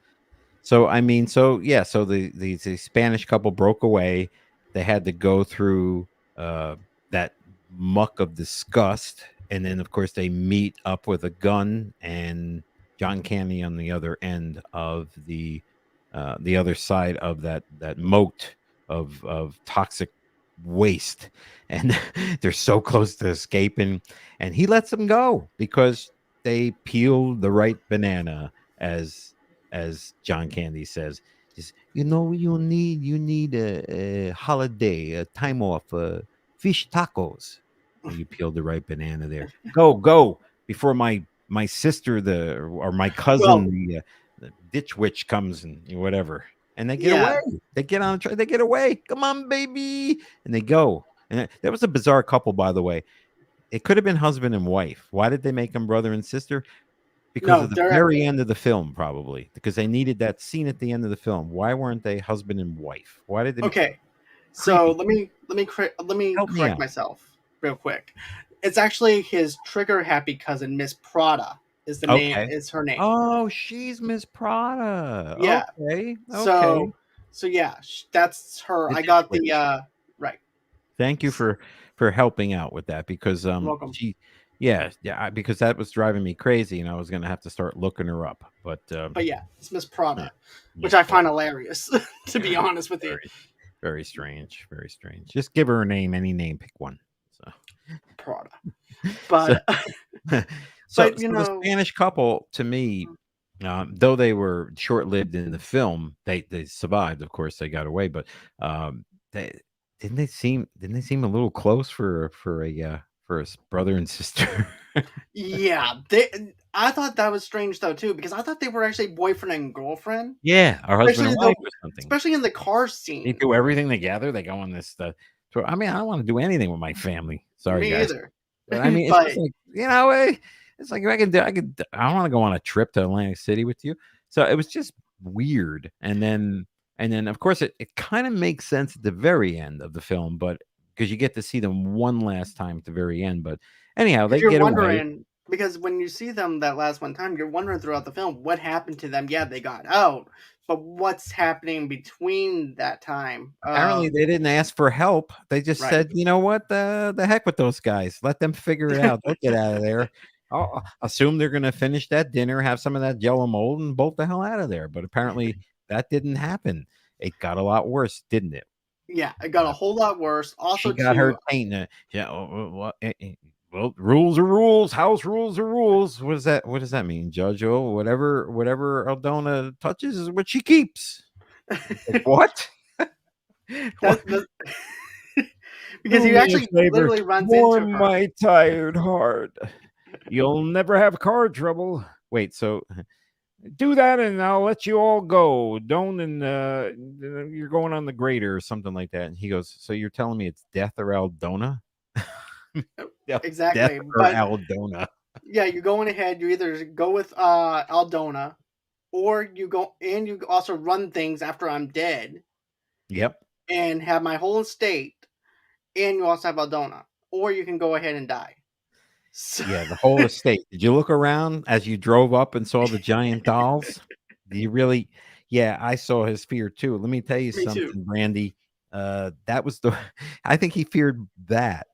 So I mean, so yeah, so the Spanish couple broke away. They had to go through uh, that muck of disgust, and then of course they meet up with a gun and John Candy on the other end of the other side of that moat of toxic waste, and they're so close to escaping, and he lets them go because they peeled the right banana as John Candy says, is you need a holiday, a time off, fish tacos. You peeled the right banana there. Go before my sister or my Well, cousin the ditch witch comes and whatever, and they get away. yeah, They get on a train. They get away. Come on, baby, and they go. And that was a bizarre couple, by the way. It could have been husband and wife. Why did they make them brother and sister? Because No, of the they're very end of the film, probably because they needed that scene at the end of the film. Why weren't they husband and wife? Why did they? okay. So Creepy. let me Help me correct out. myself real quick. It's actually his trigger happy cousin, Miss Prada, is the name. Okay. Is her name? Oh, she's Miss Prada. Yeah. Okay. So Okay. so yeah, that's her. It I did got the switch. right. Thank you for helping out with that because Welcome. she because that was driving me crazy and I was gonna have to start looking her up. But But yeah, it's Miss yeah, Prada, which Miss I Prada. find hilarious, to be honest with you. Very very strange. Very strange. Just give her a name, any name, pick one. So Prada. so But so but the Spanish couple to me, though they were short lived in the film, they survived. Of course, they got away, but they didn't they seem a little close for a brother and sister. yeah, they. I thought that was strange though too, because I thought they were actually boyfriend and girlfriend, Yeah, our husband especially and the wife or something. especially in the car They scene. do everything together. They go on this tour. I mean, I don't want to do anything with my family. Sorry, Me guys. either. But I mean, it's just But like, it's like if I don't want to go on a trip to Atlantic City with you. So it was just weird. And then of course it kind of makes sense at the very end of the film, but because you get to see them one last time at the very end. But anyhow, because they you're get away. wondering, because when you see them that last one time, you're wondering throughout the film what happened to them. Yeah, they got out, but what's happening between that time? Apparently, they didn't ask for help. They just Right. said, "You know what? The heck with those guys. Let them figure it out. They'll get out of there. I'll assume they're gonna finish that dinner, have some of that Jello mold, and bolt the hell out of there." But apparently, that didn't happen. It got a lot worse, didn't it? Yeah, it got a whole lot worse. Also, She got too, her taint. Yeah. Well, rules are rules. House rules are rules. What does that? What does that mean, Judge? Oh, whatever Aldona touches is what she keeps. Like, what? that, What? that because Do he me a actually favor, literally runs into warm her. my tired heart. You'll never have car trouble. Wait, so do that and I'll let you all go. Don't and you're going on the grader or something like that. And he goes, so you're telling me it's death or Aldona? Death Exactly, or but Aldona. yeah, you're going ahead. You either go with Aldona, or you also run things after I'm dead Yep. and have my whole estate, and you also have Aldona, or you can go ahead and die. So, Yeah, the whole estate. Did you look around as you drove up and saw the giant dolls? Do you really? Yeah, I saw his fear too. Let me tell you me too. something, Brandy. That was the I think he feared that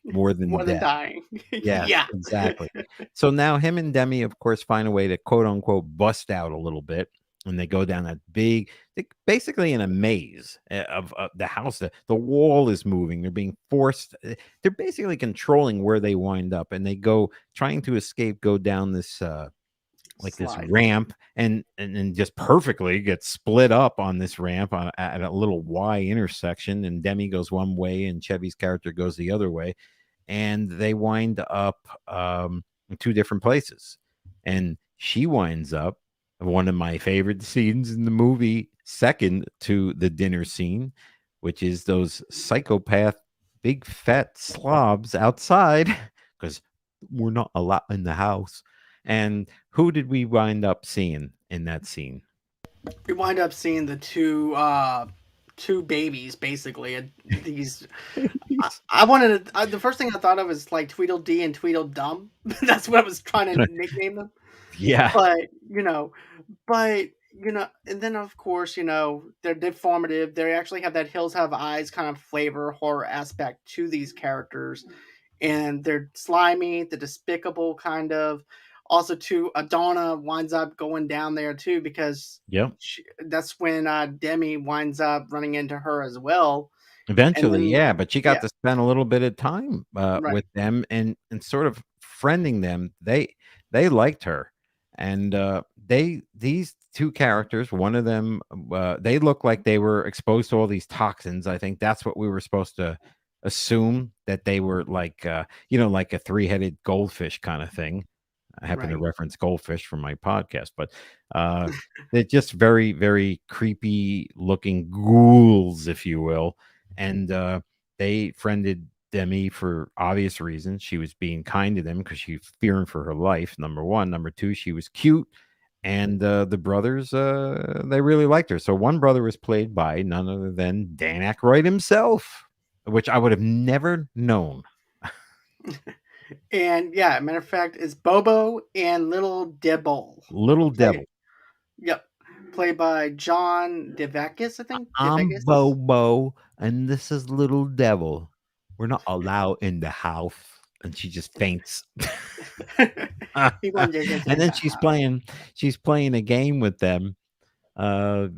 more than More than death. dying. Yes, Yeah. exactly. So now him and Demi, of course, find a way to quote unquote bust out a little bit, and they go down that basically in a maze of the house. The wall is moving. They're being forced. They're basically controlling where they wind up, and they go trying to escape. Go down this like this Slide. ramp, and just perfectly get split up on this ramp at a little Y intersection, and Demi goes one way, and Chevy's character goes the other way, and they wind up in two different places. And she winds up one of my favorite scenes in the movie, second to the dinner scene, which is those psychopath big fat slobs outside because we're not a lot in the house. And who did we wind up seeing in that scene? We wind up seeing the two babies basically. These I wanted to, the first thing I thought of is like Tweedledee and Tweedledum. That's what I was trying to nickname them. Yeah. But and then of course, they're deformative. They actually have that Hills Have Eyes kind of flavor horror aspect to these characters, and they're slimy, the despicable kind of. Also, too, Adonna winds up going down there too because Yep. that's when Demi winds up running into her as well, and Eventually, then yeah, but she got yeah, to spend a little bit of time right, with them and sort of friending them. They liked her, and these two characters. One of them, they looked like they were exposed to all these toxins. I think that's what we were supposed to assume that they were like, like a three-headed goldfish kind of thing. I happen to right. reference goldfish from my podcast, but uh, they're just very, very creepy looking ghouls, if you will. And they friended Demi, for obvious reasons, she was being kind to them because she was fearing for her life, number 1. Number 2, she was cute, and, the brothers, they really liked her. So one brother was played by none other than Dan Aykroyd himself, which I would have never known. And yeah, matter of fact, it's Bobo and Little Dibble. Little Play, Devil. yep, played by John DeVekis, I think. I'm DeVekis. Bobo, and this is Little Devil. We're not allowed in the house. And she just faints. He wanted to get And in then the house. she's playing a game with them, uh,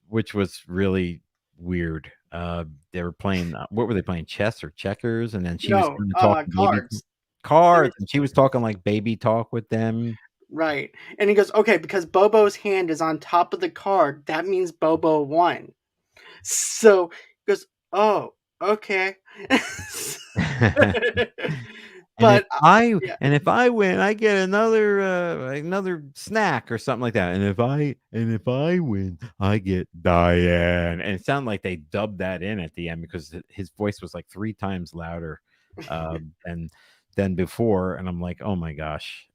which was really weird. They were playing, what were they playing? Chess or checkers? And then she was No, trying to talk baby cards. They were cards, and she was talking like baby talk with them. right, and he goes, "Okay, because Bobo's hand is on top of the card, that means Bobo won." So he goes, "Oh, okay." And But yeah, if I win, I get another snack or something like that. And if I win, I get Diane. And it sounded like they dubbed that in at the end because his voice was like 3 times louder than before. And I'm like, oh my gosh.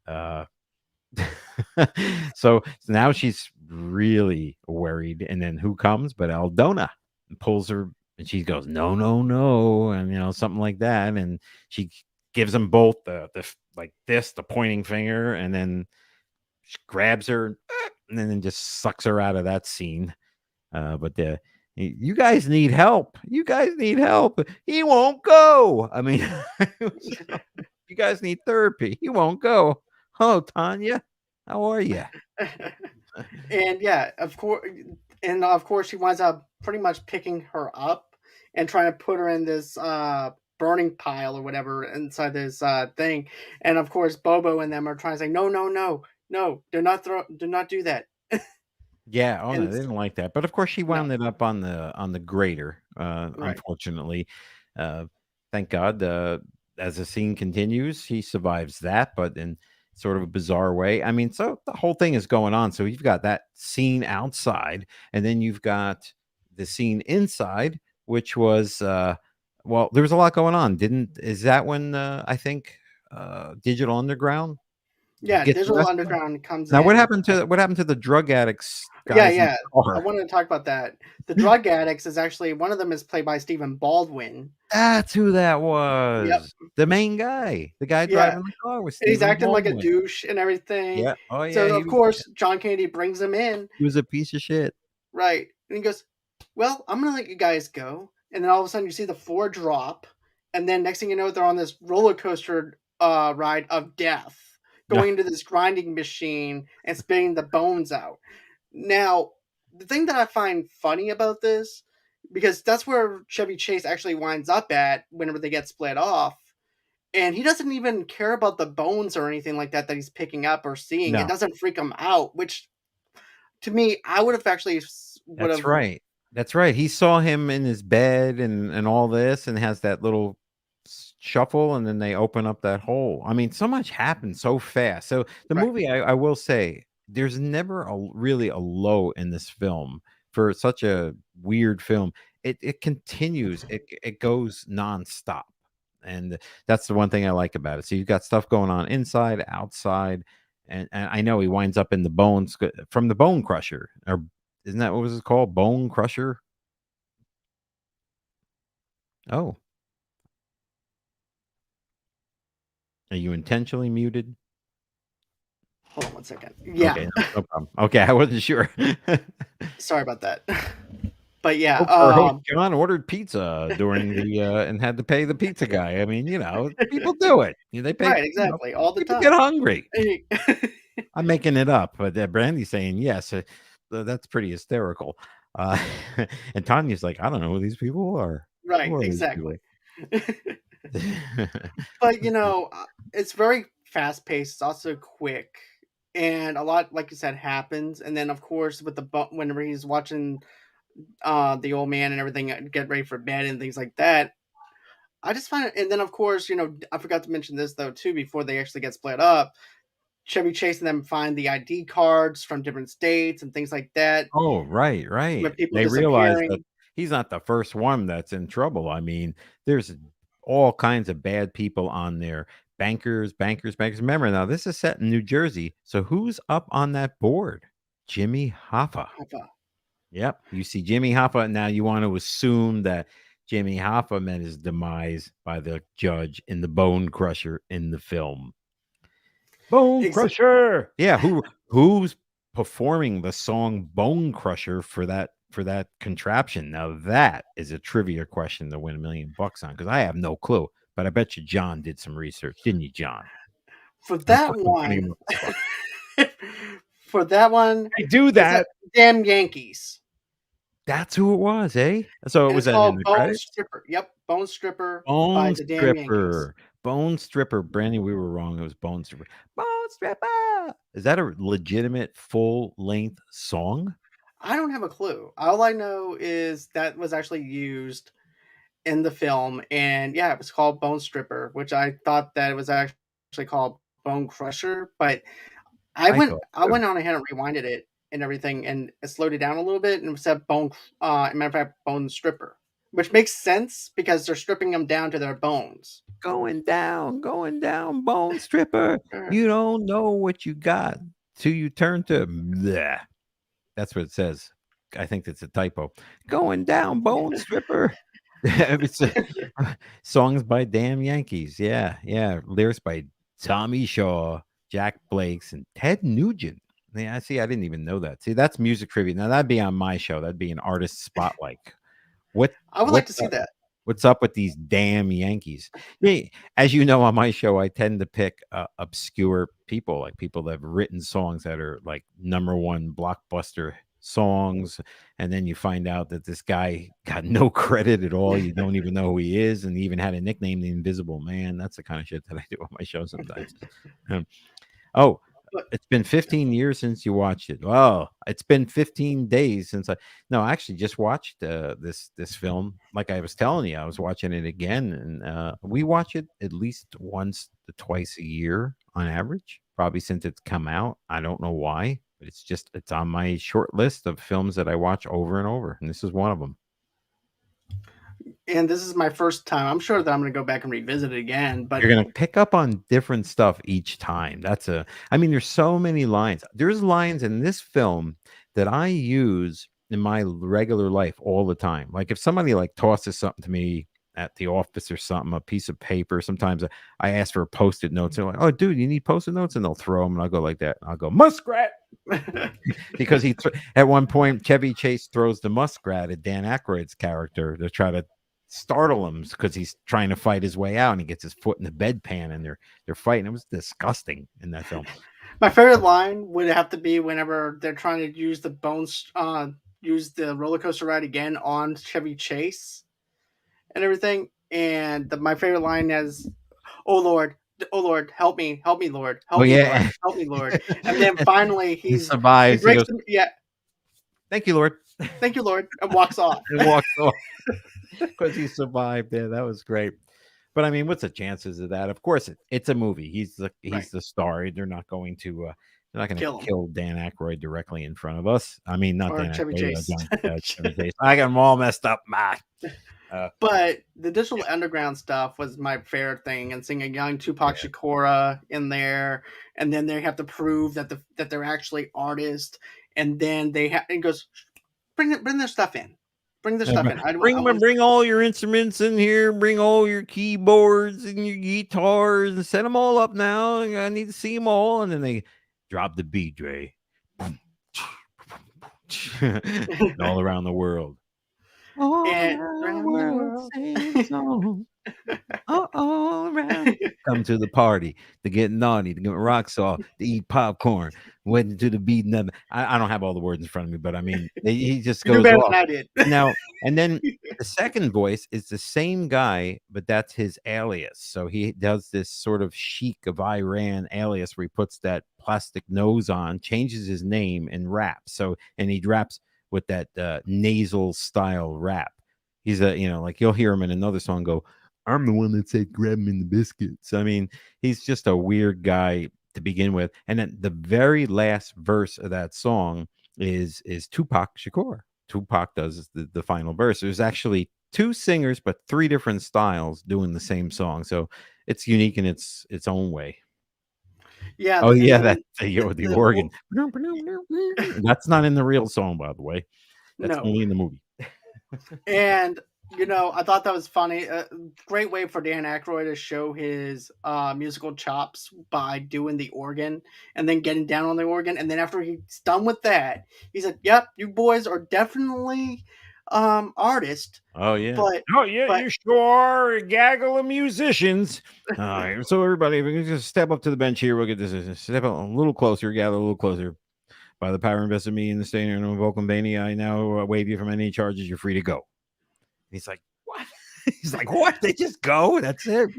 So now she's really worried. And then who comes but Aldona and pulls her, and she goes, no, no, no, and something like that. And she gives them both like this, the pointing finger, and then she grabs her and then just sucks her out of that scene. But you guys need help. You guys need help. He won't go. I mean, you guys need therapy. He won't go. Hello, Tanya. How are you? and yeah, of course, she winds up pretty much picking her up and trying to put her in this burning pile or whatever inside this thing. And of course, Bobo and them are trying to say, "No, no, no, no, do not do that." Yeah, oh, no, And they didn't like that, but, of course, she no, wound it up on the grater, right, unfortunately. Uh, thank God, as the scene continues, he survives that, but in sort of a bizarre way. I mean, so the whole thing is going on, so you've got that scene outside, and then you've got the scene inside, which was, well, there was a lot going on. Didn't is that when, I think, Digital Underground yeah, gets Digital arrested? Underground comes Now in. what happened to the drug addicts Yeah, guys in the yeah. I car? wanted to talk about that. The drug addicts is actually one of them is played by Stephen Baldwin. That's who that Yep. was. The main guy. The guy Yeah. driving the car was And he's Stephen acting like a Baldwin. douche and everything. Yeah. Oh, yeah, So of course John Kennedy brings him in, he was a piece of shit. right? And he goes, "Well, I'm gonna let you guys go." And then all of a sudden you see the floor drop, and then next thing you know, they're on this roller coaster ride of death, Yeah. going into this grinding machine and spitting the bones out. Now, the thing that I find funny about this, because that's where Chevy Chase actually winds up at whenever they get split off, and he doesn't even care about the bones or anything like that that he's picking up or seeing. It No. doesn't freak him out, which to me, I would have actually would That's have right. That's right. He saw him in his bed and all this and has that little shuffle, and then they open up that hole. I mean, so much happens so fast. So the right, movie, I will say, there's never really a low in this film for such a weird film. It continues. It goes nonstop. And that's the one thing I like about it. So you've got stuff going on inside, outside, and I know he winds up in the bones from the Bone Crusher, or isn't that what was it called? Bone Crusher? Oh, are you intentionally muted? hold on one second. Yeah, Okay, no problem. Okay, I wasn't sure. sorry about that. But yeah, Our host John ordered pizza during the and had to pay the pizza guy. I mean, people do it. They pay. right, exactly, all the People get time. hungry. I'm making it up, but Brandy's saying yes. That's pretty hysterical. Uh, and Tanya's like, I don't know who these people are. Right, Who are these exactly. people? But it's very fast paced. It's also quick, and a lot, like you said, happens. And then, of course, with whenever he's watching the old man and everything get ready for bed and things like that, I just find it. And then, of course, I forgot to mention this though too before they actually get split up. Chevy Chase and them find the ID cards from different states and things like that Oh, right, right. with people They realize that disappearing. he's not the first one that's in trouble. I mean, there's all kinds of bad people on there. Bankers, bankers, bankers. Remember now, this is set in New Jersey. So who's up on that board? Jimmy Hoffa. Yep. You see Jimmy Hoffa. Now you want to assume that Jimmy Hoffa met his demise by the judge in the Bone Crusher in the film. Bone Exa- Crusher. Yeah, who's performing the song Bone Crusher for that contraption? Now that is a trivia question to win $1,000,000 on because I have no clue. But I bet you John did some research, didn't you, John? for I'm that fucking putting him one, on the spot. for that one, I do it's a that. damn Yankees. That's who it was, eh? So And was it's that in called the Bone credits? Stripper. Yep, Bone Stripper by Bone the damn Yankees. Stripper. Bone Stripper. Brandy, we were wrong. It was Bone Stripper. Bone Stripper. Is that a legitimate full length song? I don't have a clue. All I know is that was actually used in the film, and yeah, it was called Bone Stripper, which I thought that it was actually called Bone Crusher, but I thought I so. went on ahead and rewinded it and everything, and it slowed it down a little bit, and it said Bone. Matter of fact, Bone Stripper, which makes sense because they're stripping them down to their bones. Going down, Bone Stripper. You don't know what you got till you turn to bleh. That's what it says. I think that's a typo. Going down, Bone Stripper. It's songs by Damn Yankees. Yeah, yeah. Lyrics by Tommy Shaw, Jack Blakes, and Ted Nugent. Yeah, I see. I didn't even know that. See, that's music trivia. Now that'd be on my show. That'd be an artist spotlight. What I would like what's to see that. what's up with these damn Yankees? Yeah, as you know, on my show, I tend to pick obscure people, like people that have written songs that are like number one blockbuster songs, and then you find out that this guy got no credit at all. You don't even know who he is, and he even had a nickname, the Invisible Man. That's the kind of shit that I do on my show sometimes. Um, Oh, But it's been 15 years since you watched it. Oh, it's been 15 days since I no, I actually just watched this film. Like I was telling you, I was watching it again, and we watch it at least once to twice a year on average. Probably since it's come out. I don't know why, but it's on my short list of films that I watch over and over, and this is one of them. and this is my first time. I'm sure that I'm going to go back and revisit it again. But You're gonna pick up on different stuff each time. I mean, there's so many lines. There's lines in this film that I use in my regular life all the time. Like if somebody like tosses something to me at the office or something, a piece of paper. Sometimes I ask for post-it notes. They're like, "Oh, dude, you need post-it notes?" And they'll throw them, and I'll go like that. I'll go muskrat because at one point Chevy Chase throws the muskrat at Dan Aykroyd's character to try to startle him because he's trying to fight his way out and he gets his foot in the bedpan and they're fighting. It was disgusting in that film. my favorite line would have to be whenever they're trying to use use the roller coaster ride again on Chevy Chase and everything. And my favorite line is, oh Lord, help me, Lord, Oh Lord, yeah. help me, Lord." And then finally, He he survives. He breaks goes, the, yeah, "Thank you, Lord," thank you, Lord, and walks off. and walks off because he survived. Yeah, that was great. But I mean, what's the chances of that? Of course, it's a movie. Right, He's the star. They're not going to kill him kill Dan Aykroyd directly in front of us. I mean, not or Dan Chevy Aykroyd, Chase. John Chevy Chase. I got them all messed up. Uh, But the digital underground stuff was my favorite thing, and seeing a young Tupac yeah. Shakur in there, and then they have to prove that they're actually artists, and then it goes, bring their stuff in, bring their stuff in. I want Bring all your instruments in here. Bring all your keyboards and your guitars and set them all up now. I need to see them all. And then they drop the beat, Dre. And all around the world. All and around the around the world, world. sing song. All around. Come to the party to get naughty, to get rocks off, to eat popcorn, waiting to the beat. I don't have all the words in front of me, but I mean, he just You do goes better off. than I did. Now, and then the second voice is the same guy, but that's his alias. So he does this sort of Sheik of Iran alias where he puts that plastic nose on, changes his name, and raps. And he raps with that nasal style rap. He's like you'll hear him in another song go, "I'm the one that said grab him in the biscuits." I mean, he's just a weird guy to begin with. And then the very last verse of that song is Tupac Shakur. Tupac does the final verse. There's actually two singers, but three different styles doing the same song. So it's unique in its own way. Yeah, Oh and yeah, then the organ. That's not in the real song, by the way. That's no. only in the movie. And I thought that was funny. Great way for Dan Aykroyd to show his musical chops by doing the organ and then getting down on the organ. And then after he's done with that, he said, "Yep, you boys are definitely artists, Oh yeah. but Oh yeah, but you sure are a gaggle of musicians. All right, so everybody, if we can just step up to the bench here, we'll get this. Step up a little closer, gather a little closer. By the power invested in me in the state of Vulcan I now waive you from any charges. You're free to go." He's like, "What?" He's like, "What? They just go? That's it?"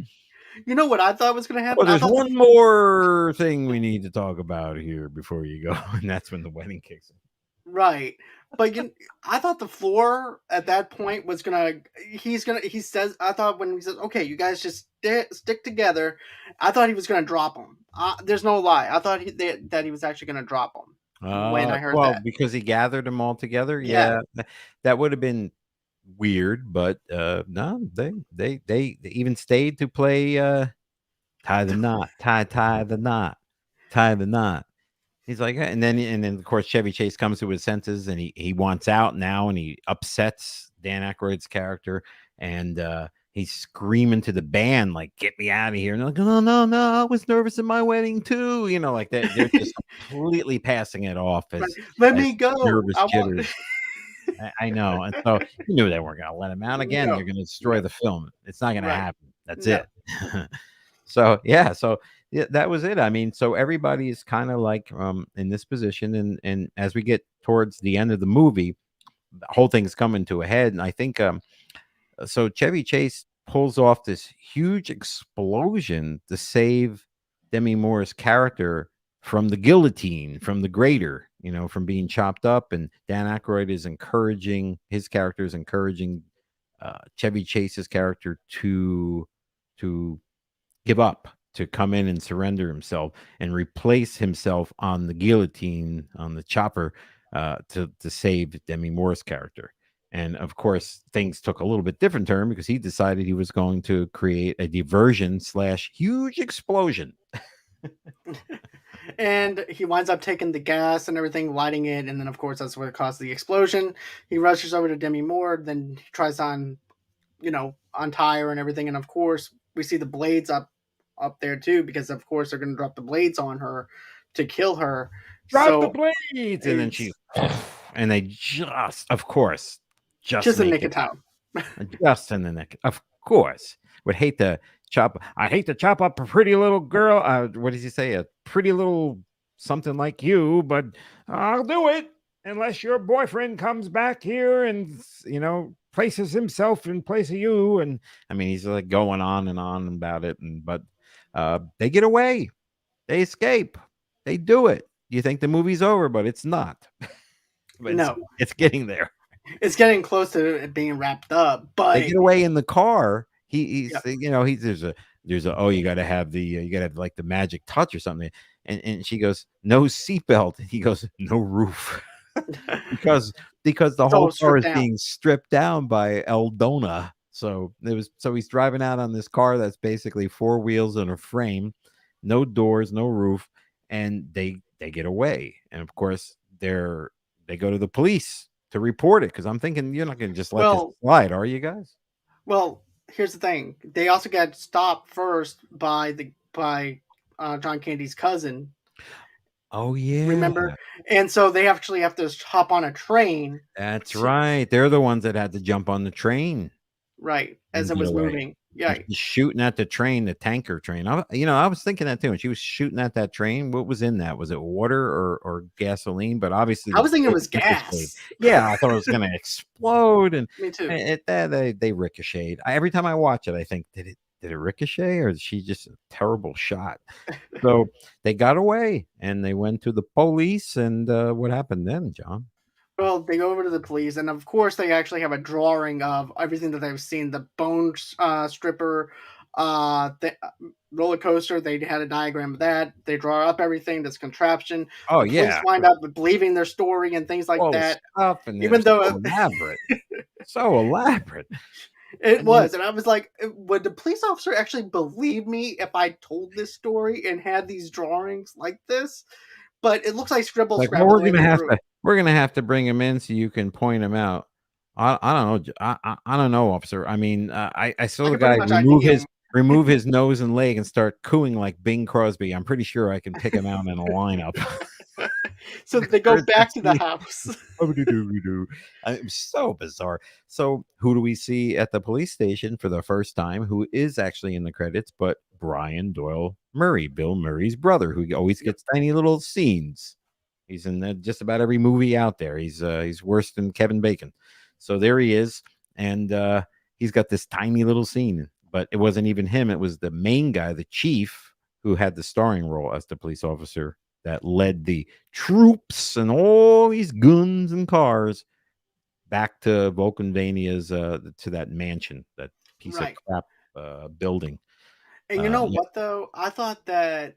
you know what I thought was going to Oh, happen? I there's thought one more thing we need to talk about here before you go, and that's when the wedding kicks in. right, but I thought the floor at that point was gonna. He says. I thought when he says, "Okay, you guys just stick together," I thought he was gonna drop him. There's no lie. I thought that he was actually gonna drop him when I heard Well, that. because he gathered them all together, Yeah, yeah, that would have been weird, but no, they even stayed to play tie the knot, tie the knot, tie the knot. He's like, and then of course Chevy Chase comes to his senses and he wants out now and he upsets Dan Aykroyd's character and he's screaming to the band like, "Get me out of here!" And they're like, "No, no, no! I was nervous at my wedding too." Like that. They're just completely passing it off right. as Let me go. nervous I want. jitters. I know, and so you knew they weren't going to let him out again. No, They're going to no, destroy the film. It's not going to right, happen. That's no. it. So yeah, that was it. I mean, so everybody is kind of like in this position, and as we get towards the end of the movie, the whole thing's coming to a head, and I think so Chevy Chase pulls off this huge explosion to save Demi Moore's character from the guillotine, from the grater, from being chopped up. And Dan Aykroyd is encouraging his character is encouraging Chevy Chase's character to give up, to come in and surrender himself and replace himself on the guillotine, on the chopper, to save Demi Moore's character. And of course, things took a little bit different turn because he decided he was going to create a diversion slash huge explosion. And he winds up taking the gas and everything, lighting it, and then of course that's what caused the explosion. He rushes over to Demi Moore, then he tries on, untie her and everything, and of course we see the blades up there too, because of course they're going to drop the blades on her to kill her. Drop the So blades, and then she, it's and they just, of course, just just a make nick it of time. just in the neck. Of course, would hate to chop. I hate to chop up a pretty little girl. What does he say? A pretty little something like you, but I'll do it unless your boyfriend comes back here and places himself in place of you. And I mean, he's like going on and on about it. And but they get away. They escape. They do it. You think the movie's over, but it's not. But No, it's getting there. it's getting close to it being wrapped up, They but get away in the car. yeah. He's there's a oh, you gotta have like the magic touch or something. And she goes, "No seatbelt." And he goes, "No roof." because the It's whole all car stripped is down. being stripped down by Eldona. So he's driving out on this car that's basically four wheels and a frame, no doors, no roof, and they get away. And of course they go to the police to report it because I'm thinking you're not going to just let this Well, slide, are you guys? well, here's the thing. They also got stopped first by John Candy's cousin. Oh yeah, Remember? And so they actually have to hop on a train that's to, right. They're the ones that had to jump on the train right, as and it get was away. moving. And Yeah. she's shooting at the train, the tanker train. I was thinking that too. And she was shooting at that train. What was in that? Was it water or gasoline? But obviously I the was thinking it bullets was ricocheted. gas. Yeah, I thought it was going to explode, and Me too. they ricocheted. Every time I watch it, I think did it ricochet or is she just a terrible shot? So they got away and they went to the police. And what happened then, John? Well, they go over to the police, and of course, they actually have a drawing of everything that they've seen: the bone stripper, the roller coaster. They had a diagram of that. They draw up everything. This contraption. Oh The police yeah, wind up believing their story and things like all the that. stuff, and it Even was though, so elaborate. So elaborate. It And then was, and I was like, would the police officer actually believe me if I told this story and had these drawings like this? But it looks like scribble like, well, scrabble the way they drew it. we're gonna have to bring him in so you can point him out. I don't know. I don't know, officer. I mean, I I saw the could pretty guy much ID him. remove his nose and leg and start cooing like Bing Crosby. I'm pretty sure I can pick him out in a lineup. So they go First back to the scene. house. It was so bizarre. So, who do we see at the police station for the first time? Who is actually in the credits? But Brian Doyle Murray, Bill Murray's brother, who always Yep, gets tiny little scenes. He's in just about every movie out there. He's worse than Kevin Bacon. So there he is, and he's got this tiny little scene. But it wasn't even him; it was the main guy, the chief, who had the starring role as the police officer that led the troops and all these guns and cars back to Vulcanvania's to that mansion, that piece of right. crap building. And you know Yeah. what though? I thought that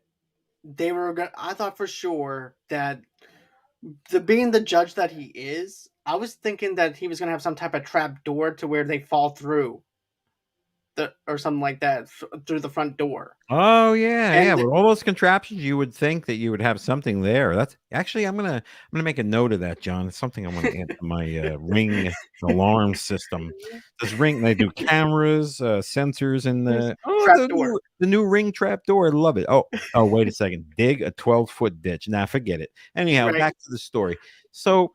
they were gonna. I thought for sure that being the judge that he is, I was thinking that he was gonna have some type of trap door to where they fall through the or something like that through the front door. Oh yeah, yeah. And With all those contraptions, you would think that you would have something there. That's actually I'm gonna make a note of that, John. It's something I want to add to my Ring alarm system. This Ring, they do cameras, sensors, and there's the trap door. new Ring trap door. I love it. Oh, wait a second. Dig a 12-foot ditch. Nah, forget it. Anyhow, Right. back to the story. So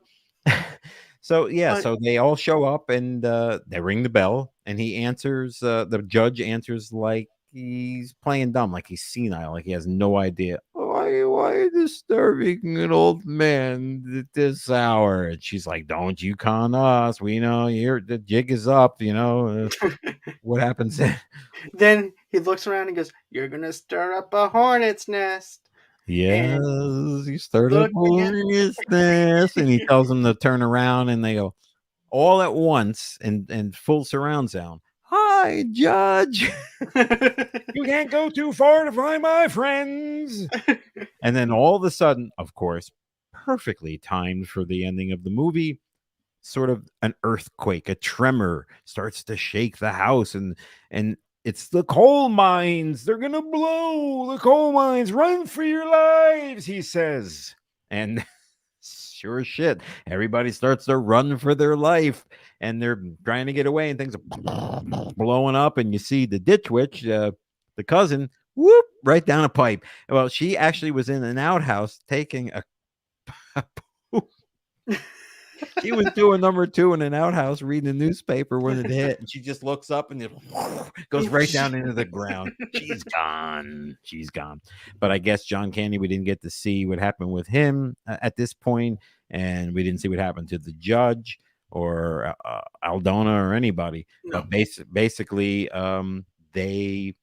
so yeah, But so they all show up and they ring the bell, and he answers. The judge answers like he's playing dumb, like he's senile, like he has no idea. Why are you disturbing an old man at this hour? And she's like, "Don't you con us? We know you're the jig is up. What happens then?" then he looks around and goes, "You're gonna stir up a hornet's nest." Yes, And you start up look again. this, and he tells them to turn around, and they go all at once in full surround sound. Hi, Judge. You can't go too far to find my friends. And then all of a sudden, of course, perfectly timed for the ending of the movie, sort of an earthquake, a tremor starts to shake the house, and it's the coal mines. They're gonna blow the coal mines. Run for your lives, he says. And sure as shit, everybody starts to run for their life, and they're trying to get away, and things are blowing up, and you see the ditch witch, the cousin, whoop, right down a pipe. Well, she actually was in an outhouse taking a poop. She was doing number two in an outhouse, reading the newspaper when it hit, and she just looks up and it goes right down into the ground. She's gone. She's gone. But I guess John Candy, we didn't get to see what happened with him at this point, and we didn't see what happened to the judge or Aldona or anybody. No. But basically, they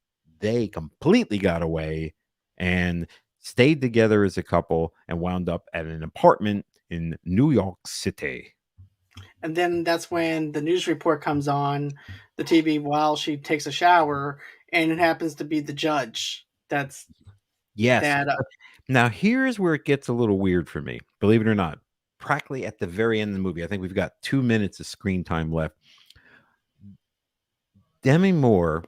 completely got away and stayed together as a couple and wound up at an apartment in New York City. And then that's when the news report comes on the TV while she takes a shower, and it happens to be the judge. That's Yes. that. Now here's where it gets a little weird for me. Believe it or not, practically at the very end of the movie, I think we've got 2 minutes of screen time left. Demi Moore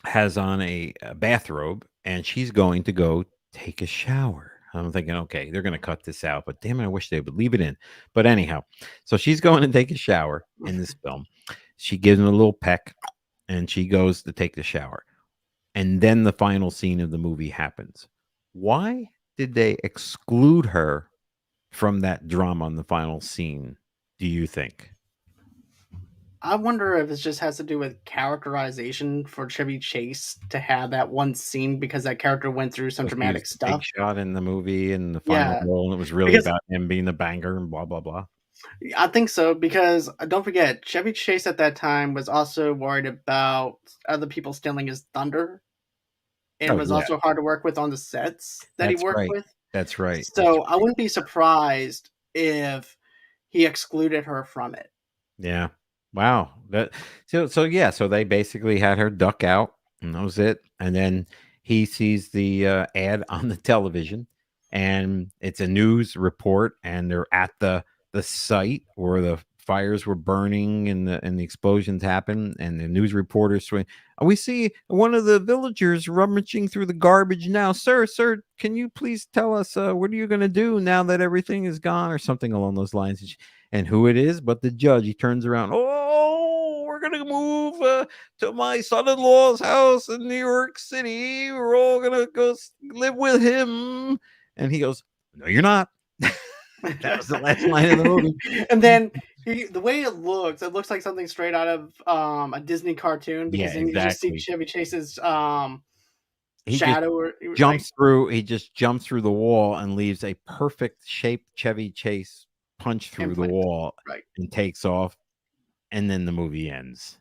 has on a bathrobe, and she's going to go take a shower. I'm thinking, okay, they're going to cut this out, but damn it, I wish they would leave it in. But anyhow, so she's going to take a shower in this film. She gives him a little peck, and she goes to take the shower. And then the final scene of the movie happens. Why did they exclude her from that drama on the final scene, do you think? I wonder if it just has to do with characterization for Chevy Chase to have that one scene because that character went through some Because he was dramatic the big stuff. shot in the movie and the final Yeah, role, and it was really because about him being the banger and blah blah blah. I think so. Because don't forget, Chevy Chase at that time was also worried about other people stealing his thunder, and Oh was yeah, also hard to work with on the sets that he that's worked right. with. That's right. That's So I wouldn't be surprised if he excluded her from it. Yeah. Wow. So yeah, so they basically had her duck out, and that was it. And then he sees the ad on the television, and it's a news report, and they're at the site where the fires were burning and the explosions happened, and the news reporters swing. We see one of the villagers rummaging through the garbage now. Sir, can you please tell us what are you going to do now that everything is gone, or something along those lines? And who it is but the judge. He turns around. Oh, we're going to move to my son-in-law's house in New York City. We're all going to go live with him. And he goes, no, you're not. That was the last line of the movie. And then the way it looks like something straight out of a Disney cartoon, Yeah, because then you just see exactly. Chevy Chase's He just shadow, or like jumps through the wall and leaves a perfect shaped Chevy Chase punch through the imprint. wall Right. and takes off, and then the movie ends.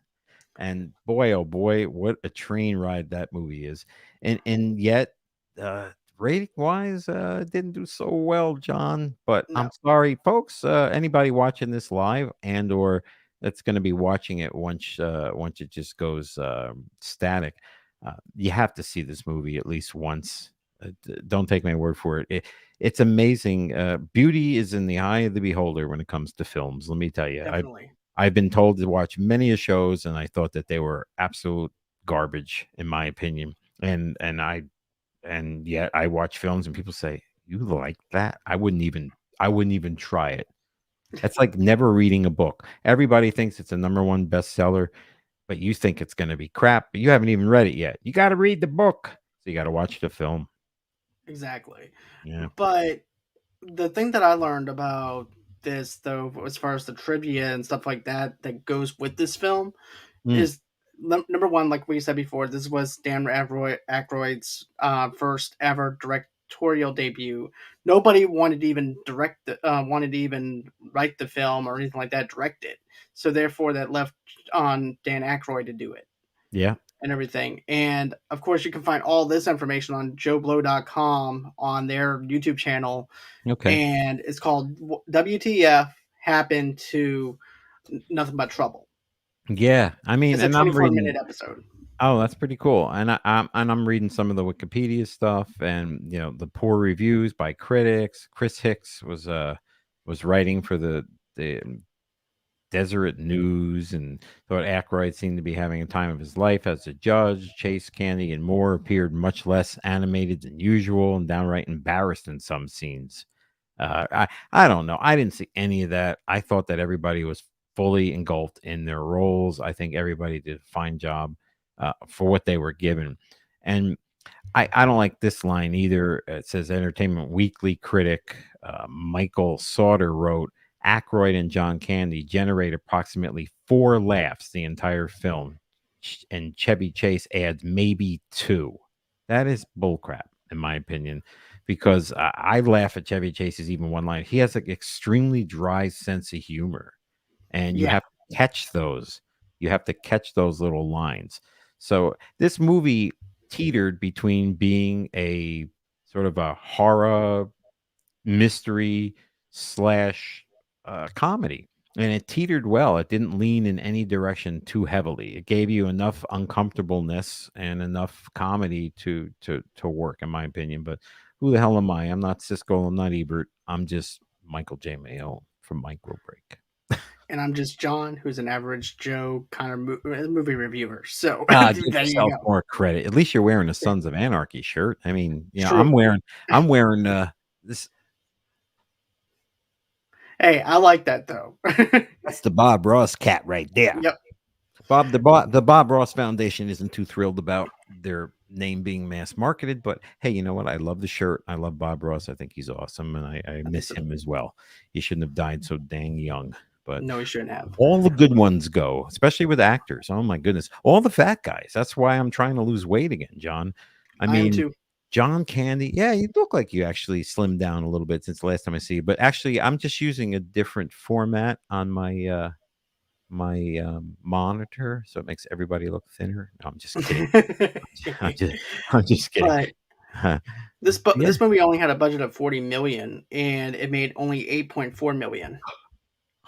And boy, oh boy, what a train ride that movie is. And yet, rating wise, it didn't do so well, John. But I'm No, sorry, folks. Anybody watching this live and or that's going to be watching it once it just goes static, you have to see this movie at least once. Don't take my word for it. It's amazing. Beauty is in the eye of the beholder when it comes to films. Let me tell you, definitely. I've been told to watch many of shows, and I thought that they were absolute garbage, in my opinion. And yet I watch films, and people say, "You like that?" I wouldn't even try it. It's like never reading a book. Everybody thinks it's a number one bestseller, but you think it's going to be crap, but you haven't even read it yet. You got to read the book, so you got to watch the film. Exactly. Yeah. But the thing that I learned about this, though, as far as the trivia and stuff like that that goes with this film, Mm, is number one, like we said before, this was Dan Aykroyd's first ever directorial debut. Nobody wanted to even wanted to even write the film or anything like that, direct it. So therefore, that left on Dan Aykroyd to do it yeah. and everything. And of course, you can find all this information on JoeBlow.com on their YouTube channel, Okay. and it's called WTF Happened to Nothing But Trouble. Yeah. I mean, It's a and I'm 24-minute reading. episode. Oh, that's pretty cool. And I'm reading some of the Wikipedia stuff, and the poor reviews by critics. Chris Hicks was writing for the Deseret News, and thought Aykroyd seemed to be having a time of his life as a judge. Chase, Candy, and Moore appeared much less animated than usual and downright embarrassed in some scenes. I don't know. I didn't see any of that. I thought that everybody was fully engulfed in their roles. I think everybody did a fine job for what they were given. And I don't like this line either. It says Entertainment Weekly critic Michael Sauter wrote, Aykroyd and John Candy generate approximately 4 laughs the entire film, and Chevy Chase adds maybe 2. That is bullcrap, in my opinion, because I laugh at Chevy Chase's even one line. He has an extremely dry sense of humor, and you Yeah, have to catch those. You have to catch those little lines. So this movie teetered between being a sort of a horror mystery slash comedy, and it teetered well. It didn't lean in any direction too heavily. It gave you enough uncomfortableness and enough comedy to work, in my opinion. But who the hell am I? I'm not Cisco. I'm not Ebert. I'm just Michael J. Mayo from Micro Break. and I'm just John, who's an average Joe kind of movie reviewer. So Give there you yourself go. more credit. At least you're wearing a Sons of Anarchy shirt. I mean, True. I'm wearing this. Hey, I like that though. That's the Bob Ross cat right there. Yep. The Bob Ross Foundation isn't too thrilled about their name being mass marketed, but hey, you know what? I love the shirt. I love Bob Ross. I think he's awesome, and I I think miss so. him as well. He shouldn't have died so dang young, but No, he shouldn't have. all the good ones go, especially with actors. Oh my goodness, all the fat guys. That's why I'm trying to lose weight again, John. I I am mean, too. John Candy. Yeah, you look like you actually slimmed down a little bit since the last time I see you. But actually, I'm just using a different format on my monitor, so it makes everybody look thinner. No, I'm just kidding. I'm just, I'm just kidding. But Huh. Yeah. this movie only had a budget of 40 million, and it made only 8.4 million.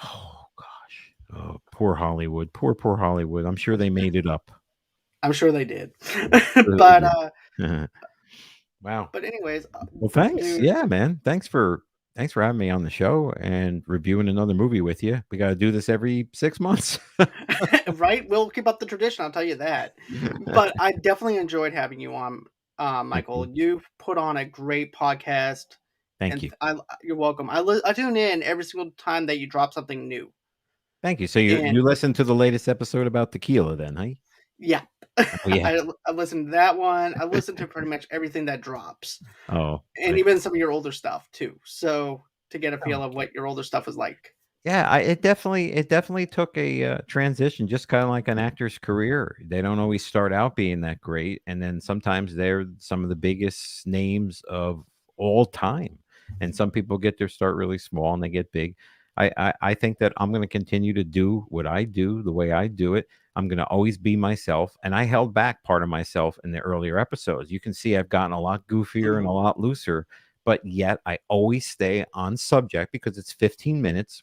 Oh gosh. Oh, poor Hollywood. Poor Hollywood. I'm sure they made it up. I'm sure they did. I'm sure they but did. Wow. anyways, Well, thanks. dude, Yeah, man. Thanks for Thanks for having me on the show and reviewing another movie with you. We got to do this every 6 months. Right? We'll keep up the tradition, I'll tell you that. But I definitely enjoyed having you on, Thank Michael. you. You've put on a great podcast, Thank and you. you're welcome. I tune in every single time that you drop something new, Thank you. So you and listened to the latest episode about tequila then, huh? yeah, Oh yeah. I listened to that one. I listened to pretty much everything that drops, Oh, and I, even some of your older stuff too. So to get a feel oh. of what your older stuff is like. Yeah, it definitely took a transition, just kind of like an actor's career. They don't always start out being that great, and then sometimes they're some of the biggest names of all time. And some people get their start really small and they get big. I think that I'm going to continue to do what I do the way I do it. I'm going to always be myself, and I held back part of myself in the earlier episodes. You can see I've gotten a lot goofier and a Mhm. lot looser, but yet I always stay on subject because it's 15 minutes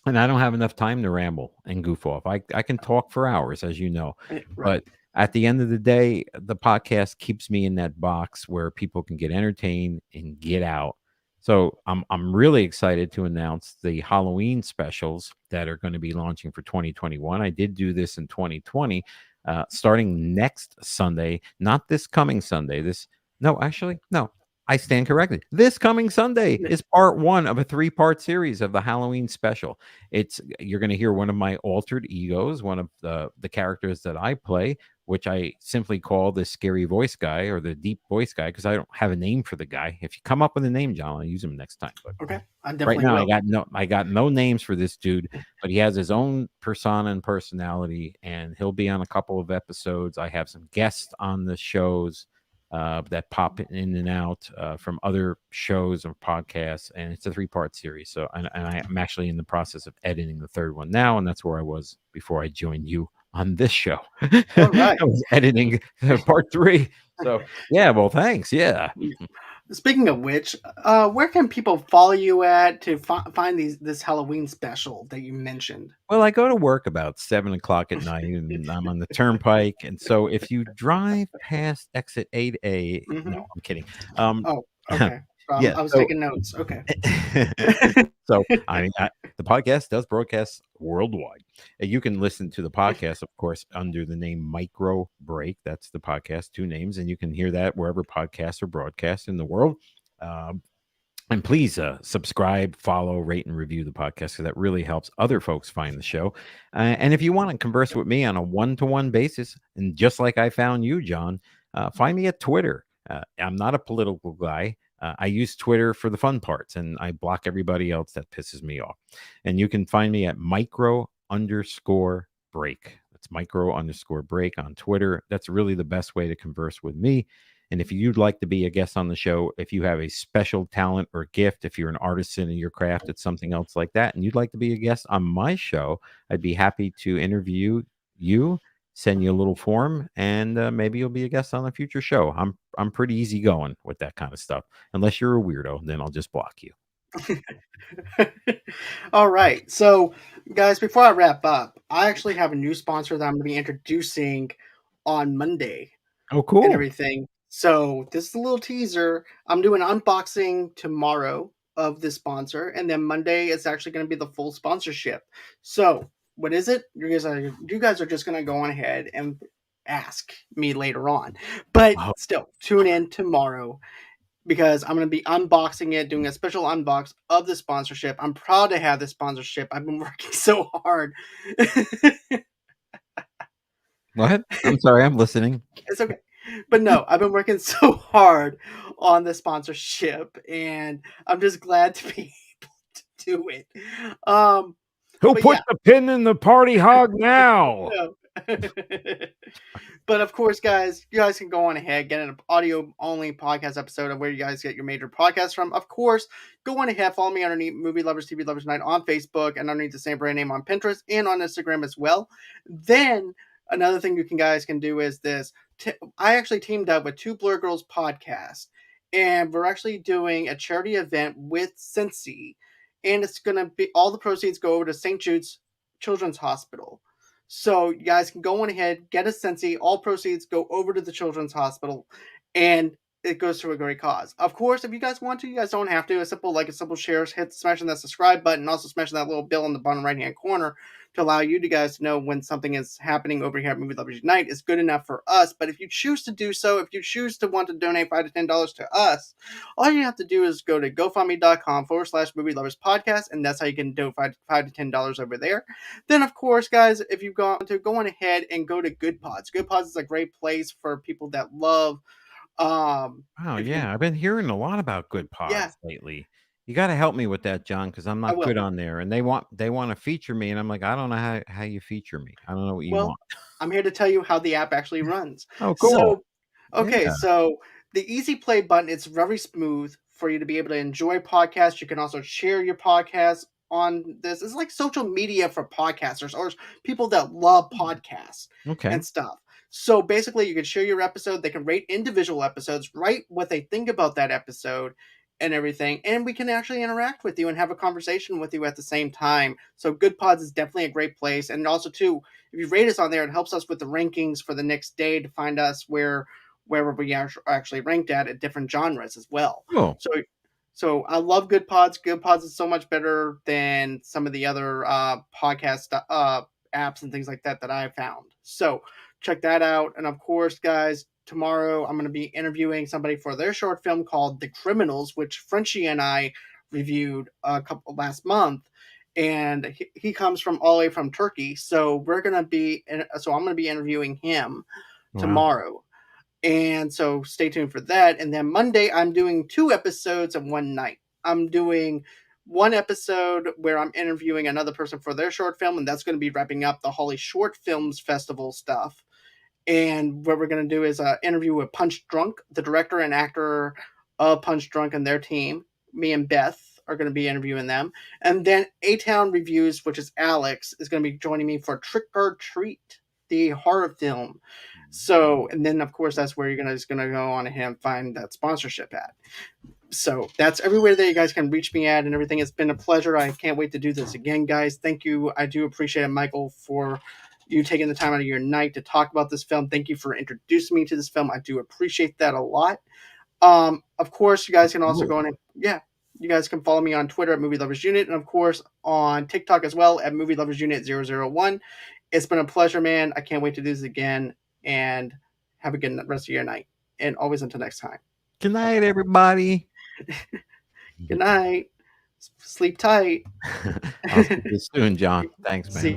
and I don't have enough time to ramble and goof off. I can talk for hours, as you know, Right. but at the end of the day, the podcast keeps me in that box where people can get entertained and get out. So I'm really excited to announce the Halloween specials that are going to be launching for 2021. I did do this in 2020, starting next Sunday, not this coming Sunday. This no, actually no. I stand corrected. This coming Sunday Yeah. is part one of a three-part series of the Halloween special. It's you're going to hear one of my altered egos, one of the characters that I play, which I simply call the scary voice guy or the deep voice guy because I don't have a name for the guy. If you come up with a name, John, I'll use him next time. But Okay. I right definitely now, will. I got no names for this dude, but he has his own persona and personality, and he'll be on a couple of episodes. I have some guests on the shows that pop in and out from other shows or podcasts, and it's a three-part series. So, and I'm actually in the process of editing the third one now, and that's where I was before I joined you on this show. All I right. was editing part three. So, yeah, well, thanks. Yeah. Speaking of which, where can people follow you at to find this Halloween special that you mentioned? Well, I go to work about 7 o'clock at night, and I'm on the turnpike, and so if you drive past exit 8A, no, Hmm. I'm kidding. Um, Oh, okay. yeah, I was so taking notes. Okay. so, the podcast does broadcast worldwide. You can listen to the podcast, of course, under the name Micro Break. That's the podcast, 2 names, and you can hear that wherever podcasts are broadcast in the world. Um and please subscribe, follow, rate, and review the podcast because that really helps other folks find the show. And if you want to converse with me on a one-to-one basis, and just like I found you, John, find me at Twitter. I'm not a political guy. I use Twitter for the fun parts, and I block everybody else that pisses me off. And you can find me at micro_break. That's micro_break on Twitter. That's really the best way to converse with me. And if you'd like to be a guest on the show, if you have a special talent or gift, if you're an artisan in your craft at something else like that, and you'd like to be a guest on my show, I'd be happy to interview you, send you a little form, and maybe you'll be a guest on a future show. I'm pretty easygoing with that kind of stuff. Unless you're a weirdo, then I'll just block you. All right. So, guys, before I wrap up, I actually have a new sponsor that I'm going to be introducing on Monday Oh, and cool. everything. So, this is a little teaser. I'm doing an unboxing tomorrow of this sponsor, and then Monday is actually going to be the full sponsorship. So, what is it? You guys are just going to go on ahead and ask me later on. But Oh, still, tune in tomorrow because I'm going to be unboxing it, doing a special unbox of the sponsorship. I'm proud to have this sponsorship. I've been working so hard. what? I'm sorry, I'm listening. It's okay. But no, I've been working so hard on the sponsorship and I'm just glad to be able to do it. Um Who but put yeah, the pin in the party hog now? no. But of course, guys, you guys can go on ahead, get an audio only podcast episode of where you guys get your major podcasts from. Of course, go on ahead, follow me underneath Movie Lovers TV Lovers Night on Facebook and underneath the same brand name on Pinterest and on Instagram as well. Then another thing you can guys can do is this. I actually teamed up with Two Blur Girls podcast, and we're actually doing a charity event with Cincy, and it's gonna be all the proceeds go over to St Jude's Children's Hospital. So you guys can go on ahead, get a Sensi. All proceeds go over to the Children's Hospital, and it goes to a great cause. Of course, if you guys want to, you guys don't have to. A simple share, smashing that subscribe button, also smashing that little bell in the bottom right hand corner to allow you guys to know when something is happening over here at Movie Lovers Unite is good enough for us. But if you choose to do so, if you choose to want to donate $5 to $10 to us, all you have to do is go to GoFundMe.com/Movie Lovers Podcast, and that's how you can donate $5 to $10 over there. Then, of course, guys, if you go on ahead and go to Good Pods. Good Pods is a great place for people that love Oh, if you yeah, I've been hearing a lot about good yeah, pods lately. You gotta help me with that, John, because 'cause I'm I not good will. on there, and they wanna feature me, and I'm like, "I don't know how you feature me. I don't know what you Well, want." I'm here to tell you how the app actually runs. Oh, cool. So, Yeah, okay, so the easy play button, it's very smooth for you to be able to enjoy podcasts. You can also share your podcast on this. It's like social media for podcasters or people that love podcasts okay. and stuff. So basically, you can share your episode. They can rate individual episodes, write what they think about that episode and everything. And we can actually interact with you and have a conversation with you at the same time. So Good Pods is definitely a great place. And also, too, if you rate us on there, it helps us with the rankings for the next day to find us wherever we are actually ranked at different genres as well. Cool. So I love Good Pods. Good Pods is so much better than some of the other podcast apps and things like that that I found. So check that out. And of course, guys, tomorrow I'm going to be interviewing somebody for their short film called The Criminals, which Frenchie and I reviewed a couple last month. And he comes from all the way from Turkey. So I'm going to be interviewing him Wow. tomorrow. And so stay tuned for that. And then Monday, I'm doing 2 episodes in one night. I'm doing one episode where I'm interviewing another person for their short film, and that's going to be wrapping up the Holly Short Films Festival stuff. And what we're going to do is an interview with Punch Drunk, the director and actor of Punch Drunk and their team. Me and Beth are going to be interviewing them. And then A Town Reviews, which is Alex, is going to be joining me for Trick or Treat, the horror film. So, and then of course that's where you're gonna go on ahead and find that sponsorship at. So that's everywhere that you guys can reach me at and everything. It's been a pleasure. I can't wait to do this again, guys. Thank you. I do appreciate it, Michael, for you taking the time out of your night to talk about this film. Thank you for introducing me to this film. I do appreciate that a lot. Of course, you guys can also go on and you guys can follow me on Twitter at Movie Lovers Unit, and of course on TikTok as well at Movie Lovers Unit 001. It's been a pleasure, man. I can't wait to do this again, and have a good rest of your night. And always until next time. Good night, everybody. Good night. Sleep tight. I'll see you soon, John. Thanks, man. See